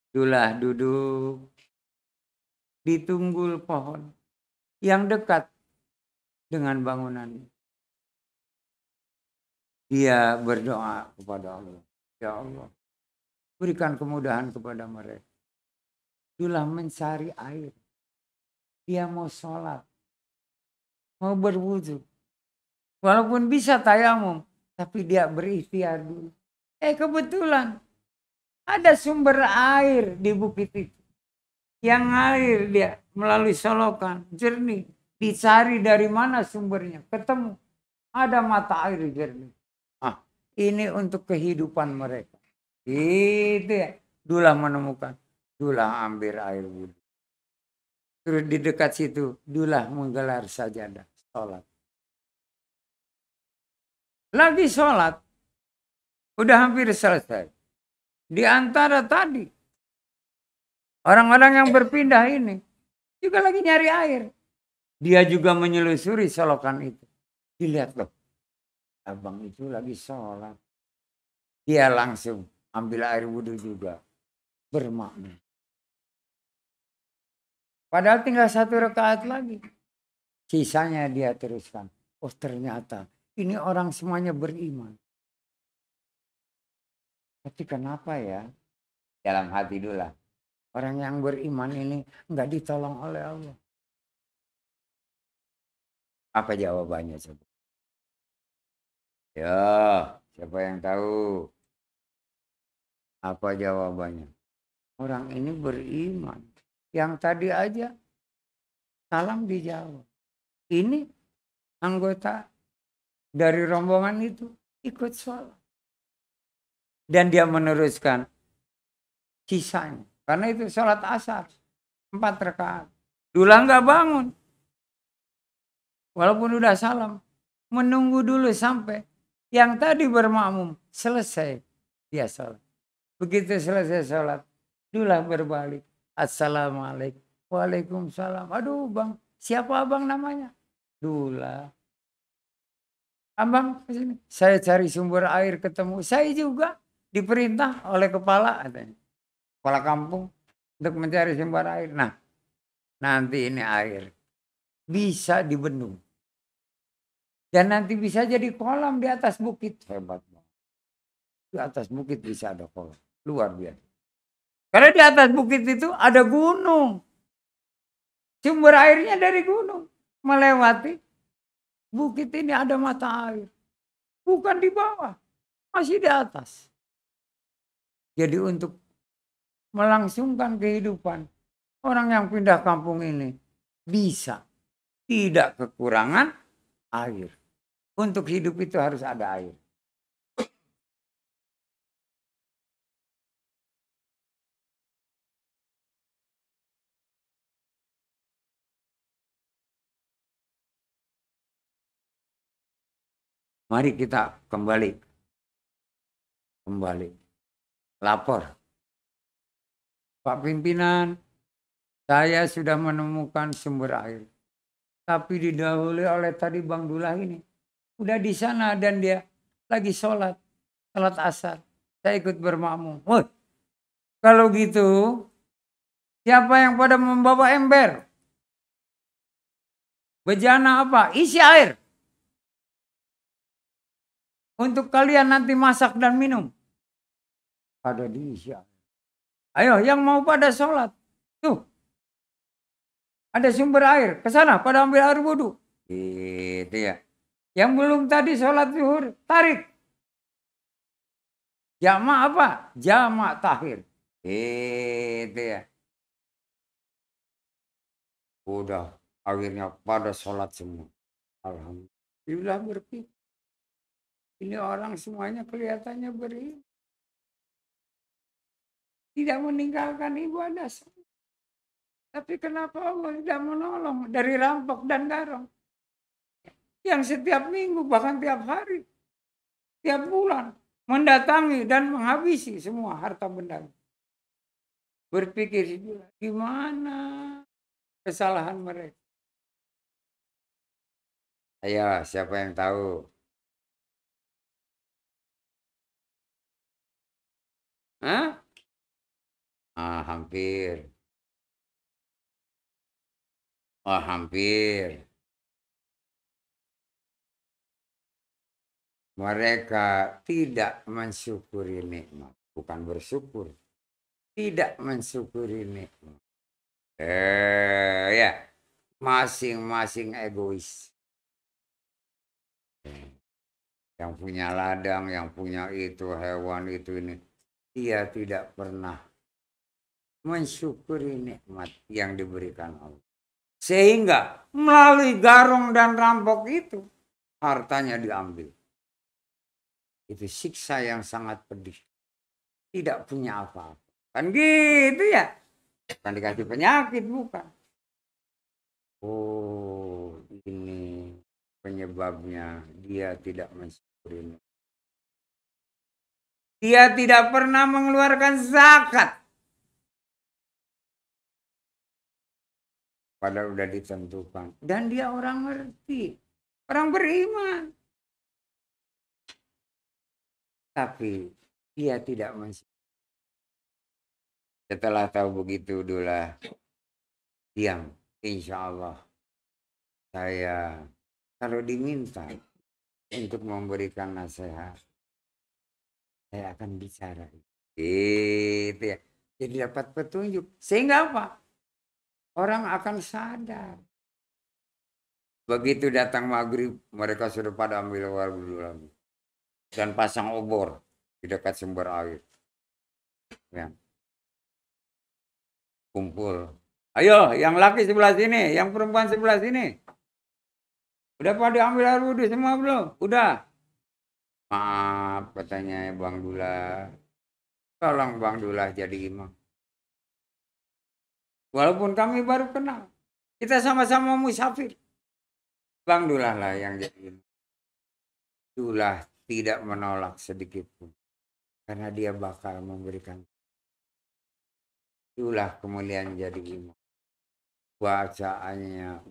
Itulah duduk di tunggul pohon. Yang dekat dengan bangunan. Dia berdoa kepada Allah. Ya Allah. Berikan kemudahan kepada mereka. Itulah mencari air. Dia mau sholat. Mau berwudu. Walaupun bisa tayamum. Tapi dia berikhtiar dulu. Kebetulan. Ada sumber air di bukit itu. Yang air dia melalui solokan. Jernih. Dicari dari mana sumbernya. Ketemu. Ada mata air jernih. Ini untuk kehidupan mereka. Itu ya. Dulah menemukan. Dulah ambil air wudhu. Terus di dekat situ. Dulah menggelar sajadah. Sholat. Lagi sholat. Udah hampir selesai. Di antara tadi. Orang-orang yang berpindah ini. Juga lagi nyari air. Dia juga menyelusuri solokan itu. Dilihat loh. Abang itu lagi sholat. Dia langsung ambil air wudhu juga. Bermakna. Padahal tinggal 1 rakaat lagi. Sisanya dia teruskan. Oh ternyata ini orang semuanya beriman. Tapi kenapa ya? Dalam hati dulu lah. Orang yang beriman ini enggak ditolong oleh Allah. Apa jawabannya coba? Ya, siapa yang tahu? Apa jawabannya? Orang ini beriman. Yang tadi aja salam dijawab. Ini anggota dari rombongan itu ikut sholat. Dan dia meneruskan sisanya. Karena itu sholat asar. 4 rakaat. Dulu nggak bangun. Walaupun udah salam. Menunggu dulu sampai yang tadi bermakmum selesai. Dia sholat. Begitu selesai sholat. Dula berbalik. Assalamualaikum. Waalaikumsalam. Aduh bang. Siapa abang namanya? Dula. Abang kesini. Saya cari sumber air ketemu. Saya juga diperintah oleh kepala. Katanya. Kepala kampung. Untuk mencari sumber air. Nah. Nanti ini air. Bisa dibendung. Dan nanti bisa jadi kolam di atas bukit. Hebat banget. Di atas bukit bisa ada kolam. Luar biasa. Karena di atas bukit itu ada gunung. Sumber airnya dari gunung. Melewati bukit ini ada mata air. Bukan di bawah. Masih di atas. Jadi untuk melangsungkan kehidupan. Orang yang pindah kampung ini. Bisa. Tidak kekurangan air. Untuk hidup itu harus ada air. Mari kita kembali lapor. Pak Pimpinan, saya sudah menemukan sumber air. Tapi didahului oleh tadi Bang Dullah ini. Udah di sana dan dia lagi sholat asar. Saya ikut bermakmum. Woi, kalau gitu siapa yang pada membawa ember? Bejana apa? Isi air. Untuk kalian nanti masak dan minum. Pada diisi air. Ayo yang mau pada sholat. Tuh. Ada sumber air. Ke sana pada ambil air wudhu. Gitu ya. Yang belum tadi sholat zuhur. Tarik. Jamak apa? Jamak tahir. Gitu ya. Udah akhirnya pada sholat semua. Alhamdulillah berpikir. Ini orang semuanya kelihatannya beriman. Tidak meninggalkan ibadah. Tapi kenapa Allah tidak menolong dari rampok dan garong? Yang setiap minggu bahkan tiap hari. Tiap bulan. Mendatangi dan menghabisi semua harta benda. Berpikir gimana kesalahan mereka. Ayo siapa yang tahu? Hah? Hampir. Oh, hampir. Mereka tidak mensyukuri nikmat. Bukan bersyukur. Tidak mensyukuri nikmat. Ya. Masing-masing egois. Yang punya ladang, yang punya itu, hewan itu ini. Dia tidak pernah mensyukuri nikmat yang diberikan Allah. Sehingga melalui garong dan rampok itu, hartanya diambil. Itu siksa yang sangat pedih. Tidak punya apa-apa. Kan gitu ya. Bukan dikasih penyakit, bukan. Oh, ini penyebabnya dia tidak mensyukuri. Dia tidak pernah mengeluarkan zakat. Padahal udah ditentukan. Dan dia orang ngerti. Orang beriman. Tapi dia tidak mensyukuri. Setelah tahu begitu Dullah diam. Insya Allah saya kalau diminta untuk memberikan nasihat, saya akan bicara. Gitu ya. Jadi dapat petunjuk. Sehingga apa? Orang akan sadar. Begitu datang maghrib, mereka sudah pada ambil wudhu lagi. Dan pasang obor di dekat sumber air. Ya. Kumpul. Ayo, yang laki sebelah sini, yang perempuan sebelah sini. Udah pada ambil air wudhu semua belum? Udah. Maaf, katanya Bang Dullah. Tolong Bang Dullah jadi imam. Walaupun kami baru kenal. Kita sama-sama musafir. Bang Dullah lah yang jadi imam. Dullah tidak menolak sedikit pun. Karena dia bakal memberikan. Dullah kemudian jadi imam. Bacaannya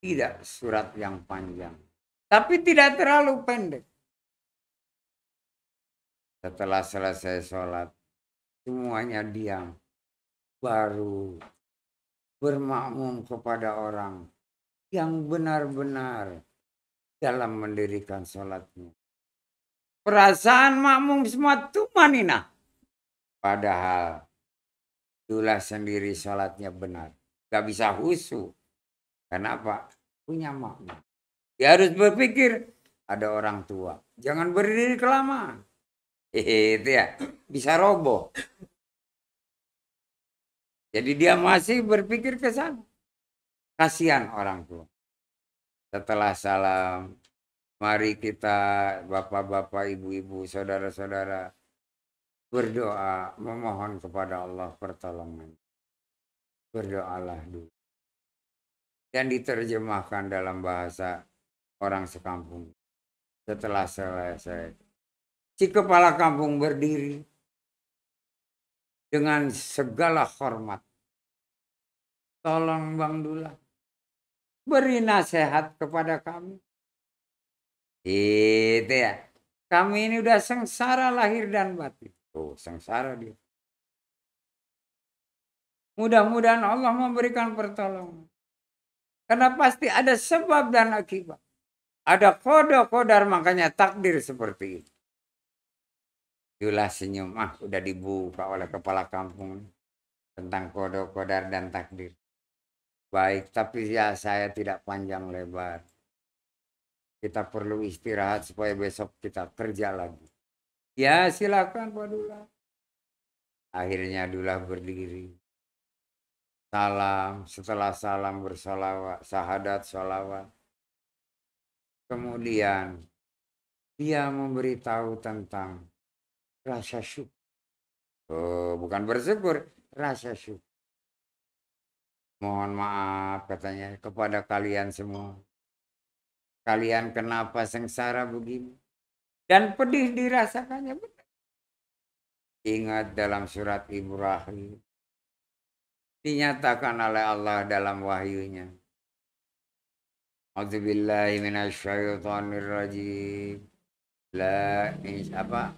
tidak surat yang panjang. Tapi tidak terlalu pendek. Setelah selesai sholat, semuanya diam. Baru bermakmum kepada orang yang benar-benar dalam mendirikan sholatnya. Perasaan makmum semua tumanina. Padahal Dullah sendiri sholatnya benar. Gak bisa khusyuk. Kenapa? Punya makmum. Dia harus berpikir ada orang tua. Jangan berdiri kelamaan. Itu ya. Bisa roboh. Jadi dia masih berpikir ke sana. Kasihan orang tua. Setelah salam, mari kita bapak-bapak, ibu-ibu, saudara-saudara berdoa memohon kepada Allah pertolongan. Berdoalah dulu. dan diterjemahkan dalam bahasa orang sekampung. Setelah selesai, si kepala kampung berdiri dengan segala hormat. Tolong Bang Dula, beri nasihat kepada kami. Itu ya. Kami ini udah sengsara lahir dan batin. Oh, sengsara dia. Mudah-mudahan Allah memberikan pertolongan. Karena pasti ada sebab dan akibat. Ada kodar makanya takdir seperti itu. Itulah senyum. Udah dibuka oleh kepala kampung tentang kodar dan takdir. Baik, tapi ya saya tidak panjang lebar. Kita perlu istirahat supaya besok kita kerja lagi. Ya silakan Pak Dula. Akhirnya Dula berdiri. Salam, setelah salam bersolawat, sahadat, solawat. Kemudian dia memberitahu tentang rasa syukur. Oh, bukan bersyukur, rasa syukur. Mohon maaf katanya kepada kalian semua. Kalian kenapa sengsara begini? Dan pedih dirasakannya. Ingat dalam surat Ibrahim. Dinyatakan oleh Allah dalam wahyunya. A'udzubillahi minasyaitonirrajim. La apa?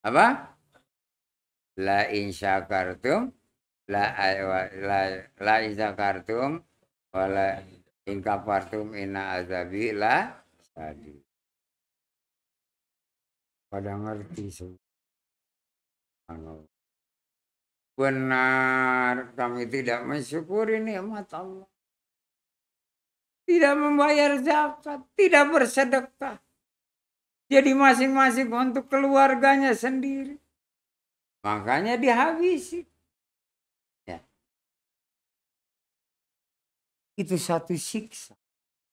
Apa? La in syakartum la in syakartum wala in kafartum inna azabi la syadid. Pada ngerti semua. Benar, kami tidak mensyukuri nikmat Allah. Tidak membayar zakat, tidak bersedekah. Jadi masing-masing untuk keluarganya sendiri. Makanya dihabisi. Ya. Itu satu siksa.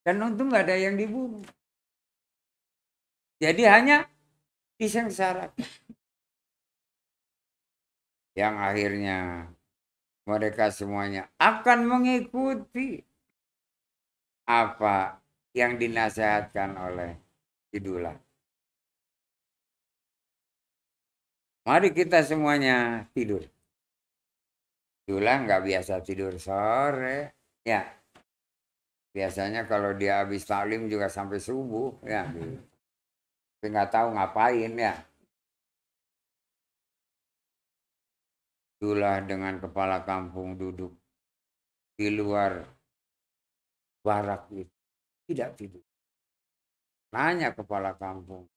Dan untung nggak ada yang dibunuh. Jadi hanya disengsarakan. Yang akhirnya mereka semuanya akan mengikuti apa yang dinasihatkan oleh Dula. Mari kita semuanya tidur. Dula nggak biasa tidur sore. Ya. Biasanya kalau dia habis taklim juga sampai subuh. Ya. Tapi nggak tahu ngapain ya. Dula dengan kepala kampung duduk di luar barak itu. Tidak tidur. Nanya kepala kampung.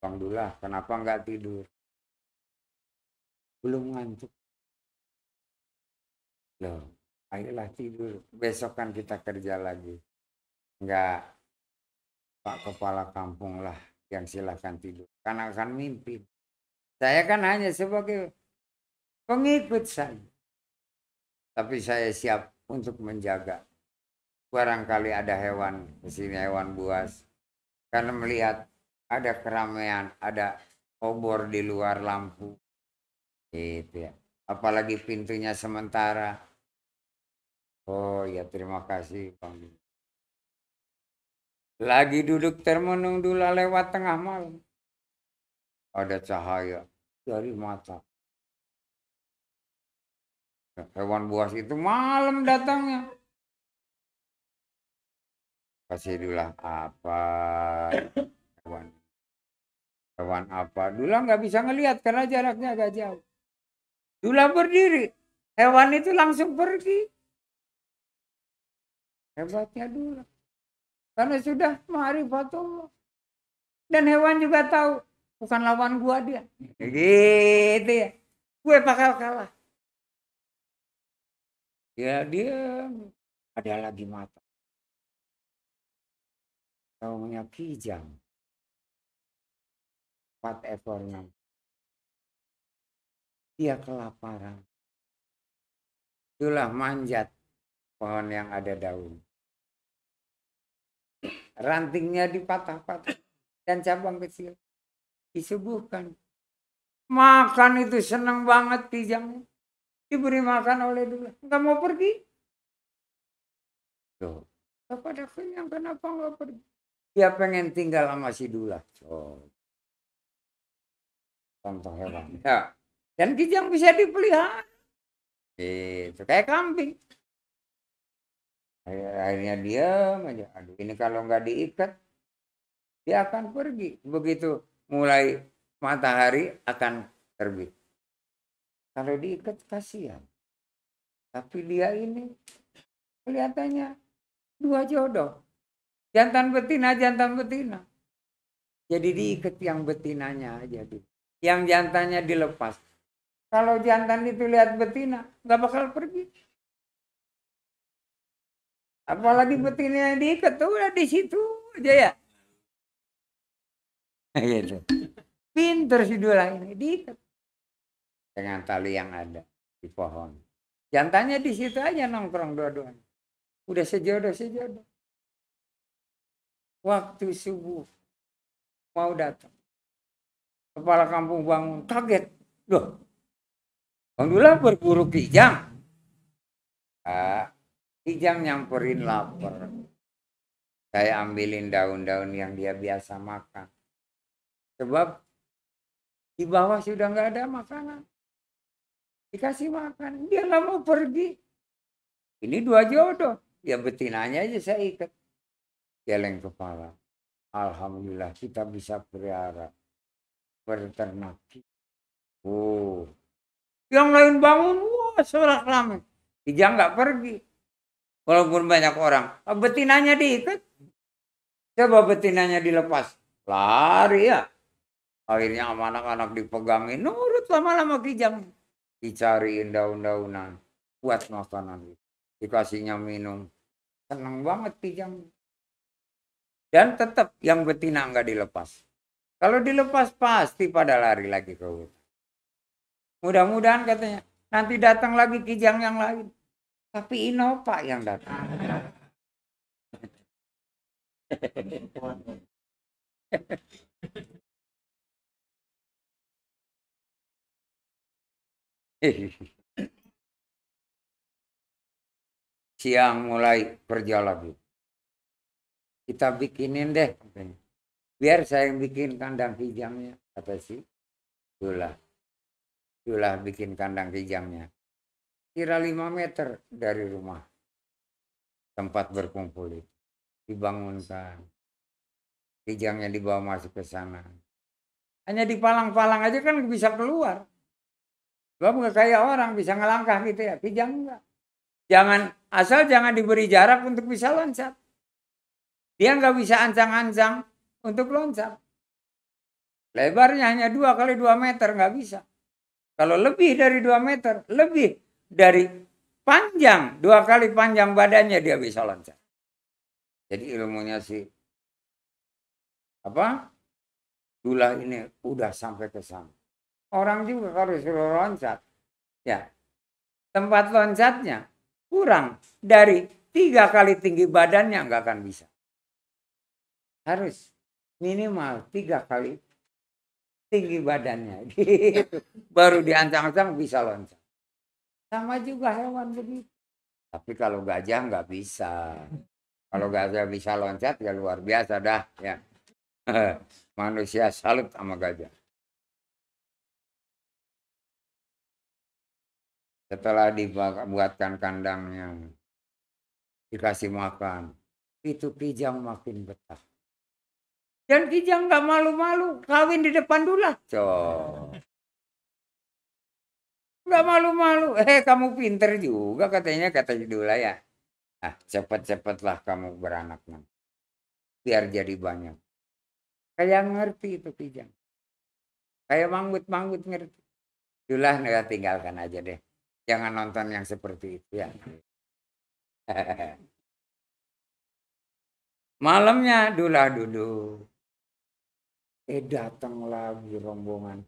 Bang Dula, kenapa nggak tidur? Belum ngantuk. Loh, ayolah tidur. Besok kan kita kerja lagi. Enggak, Pak Kepala Kampung lah yang silahkan tidur. Karena akan mimpi. Saya kan hanya sebagai pengikut saja. Tapi saya siap untuk menjaga. Barangkali ada hewan di sini, hewan buas. Karena melihat ada keramaian, ada obor di luar lampu. Itu ya. Apalagi pintunya sementara. Oh ya, terima kasih Bang. Lagi duduk termenung Dula lewat tengah malam. Ada cahaya dari mata. Hewan buas itu malam datangnya. Kasih Dula apa? Hewan apa? Dula nggak bisa ngelihat karena jaraknya agak jauh. Dula berdiri. Hewan itu langsung pergi. Hebatnya Dula. Karena sudah ma'rifatullah. Dan hewan juga tahu. Bukan lawan gua dia. Gitu ya. Gue bakal kalah. Ya dia ada lagi mata. Tahunya kijang. 4 ekornya. Dia kelaparan. Itulah manjat pohon yang ada daun. Rantingnya dipatah-patah dan cabang kecil disuguhkan. Makan itu senang banget kijangnya. diberi makan oleh Dula, nggak mau pergi. Tuh, pada kenyang kenapa nggak pergi? Dia pengen tinggal sama si Dula. Oh, contoh hewan. Ya. Dan kijang bisa dipelihara. Itu kayak kambing. Akhirnya diam aja. Aduh, ini kalau nggak diikat, dia akan pergi. Begitu mulai matahari akan terbit. Kalau diikat kasihan. Tapi dia ini kelihatannya dua jodoh. Jantan betina, jantan betina. Jadi diikat yang betinanya aja. Yang jantannya dilepas. Kalau jantan itu lihat betina, nggak bakal pergi. Apalagi betina yang diikat tuh udah di situ aja ya. Gitu. Pinter si Dula ini diikat dengan tali yang ada di pohon. Jantannya di situ aja nongkrong dua-duanya. Udah sejodoh. Waktu subuh mau datang. Kepala kampung bangun kaget. Loh, Bang Dula berburu kijang. Kijang nyamperin lapar. Saya ambilin daun-daun yang dia biasa makan. Sebab di bawah sudah nggak ada makanan. Dikasih makan, dia nggak mau pergi. Ini dua jodoh. Ya betinanya aja saya ikat. Geleng kepala. Alhamdulillah kita bisa pelihara berternak. Oh, yang lain bangun, wah sorak ramai. Kijang nggak pergi. Walaupun banyak orang, betinanya diikat. Coba betinanya dilepas, lari ya. Akhirnya sama anak-anak dipegangin, nurut lama-lama kijang. Dicariin daun-daunan buat makanan. Dikasihnya minum. Senang banget kijang. Dan tetap yang betina nggak dilepas. Kalau dilepas pasti pada lari lagi ke hutan. Mudah-mudahan katanya nanti datang lagi kijang yang lain. Tapi Innova yang datang. Siang mulai kerja lagi. Kita bikinin deh. Biar saya yang bikin kandang kijangnya. Kata si Dula. Dula bikin kandang kijangnya. Kira 5 meter dari rumah. Tempat berkumpul itu. Dibangunkan. Kijangnya dibawa masuk ke sana. Hanya dipalang-palang aja kan bisa keluar. Sebab nggak kayak orang bisa ngelangkah gitu ya. Kijang enggak. Asal jangan diberi jarak untuk bisa loncat. Dia nggak bisa ancang-ancang untuk loncat. Lebarnya hanya 2 kali 2 meter nggak bisa. Kalau lebih dari 2 meter, lebih dari panjang 2 kali panjang badannya dia bisa loncat. Jadi ilmunya sih Dula ini udah sampai ke sana. Orang juga kalau suruh loncat, ya tempat loncatnya kurang dari 3 kali tinggi badannya nggak akan bisa. Harus minimal 3 kali tinggi badannya, gitu. Baru diancang-ancang bisa loncat. Sama juga hewan begitu. Tapi kalau gajah nggak bisa. Kalau gajah bisa loncat ya luar biasa dah ya. Manusia salut sama gajah. Setelah dibuatkan kandangnya, dikasih makan, itu kijang makin betah. Dan kijang nggak malu-malu kawin di depan Dula. Nggak malu-malu. Kamu pinter juga katanya, kata Dula ya. Cepet-cepetlah kamu beranak nanti. Biar jadi banyak. Kayak ngerti itu kijang. Kayak manggut-manggut ngerti. Dula tinggalkan aja deh. Jangan nonton yang seperti itu ya. Malamnya Dula duduk. Datang lagi rombongan.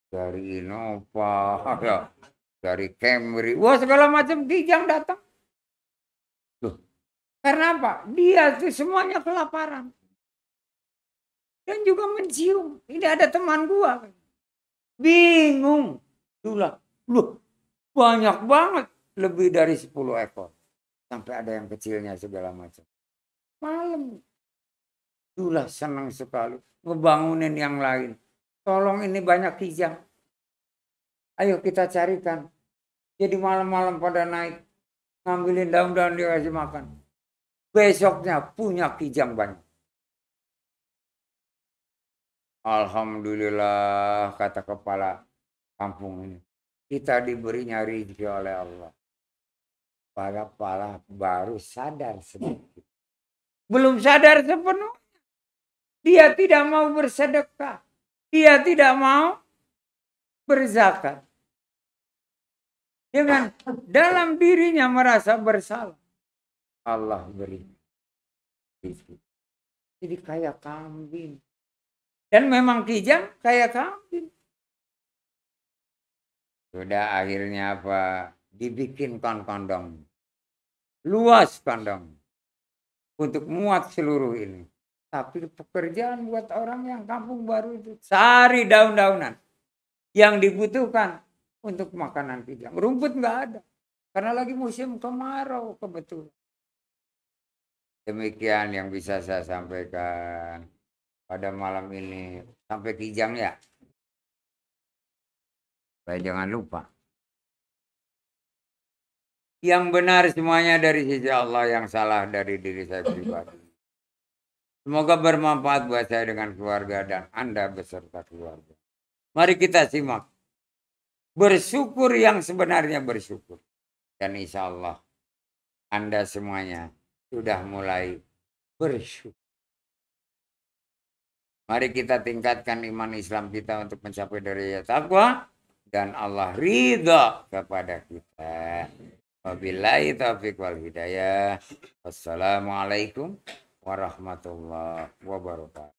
Dari Innova, dari Camry. Wah segala macam kijang datang. Loh, karena apa? Dia tuh semuanya kelaparan. dan juga mencium. Ini ada teman gua. Bingung. Itulah. Loh, banyak banget. Lebih dari 10 ekor. Sampai ada yang kecilnya segala macam. Malam. Itulah senang sekali. Ngebangunin yang lain. Tolong ini banyak kijang. Ayo kita carikan. Jadi malam-malam pada naik. Ngambilin daun-daun dia kasih makan. Besoknya punya kijang banyak. Alhamdulillah, kata kepala kampung ini. Kita diberinya rezeki oleh Allah. Kepala baru sadar sedikit. Belum sadar sepenuhnya. Dia tidak mau bersedekah. Dia tidak mau berzakat. Dengan dalam dirinya merasa bersalah. Allah beri rezeki. Jadi kayak kambing. Dan memang kijang kayak kambing. Sudah akhirnya apa? Dibikin kandang. Luas kandang. Untuk muat seluruh ini. Tapi pekerjaan buat orang yang kampung baru itu. Cari daun-daunan. Yang dibutuhkan untuk makanan kijang. Rumput nggak ada. Karena lagi musim kemarau kebetulan. Demikian yang bisa saya sampaikan pada malam ini. Sampai kijang ya. Supaya jangan lupa. Yang benar semuanya dari sisi Allah, yang salah dari diri saya pribadi. Semoga bermanfaat buat saya dengan keluarga dan Anda beserta keluarga. Mari kita simak. Bersyukur yang sebenarnya bersyukur. Dan insya Allah Anda semuanya sudah mulai bersyukur. Mari kita tingkatkan iman Islam kita untuk mencapai derajat takwa. Dan Allah ridha kepada kita. Wabillahi taufiq wal hidayah. Wassalamualaikum warahmatullahi wabarakatuh.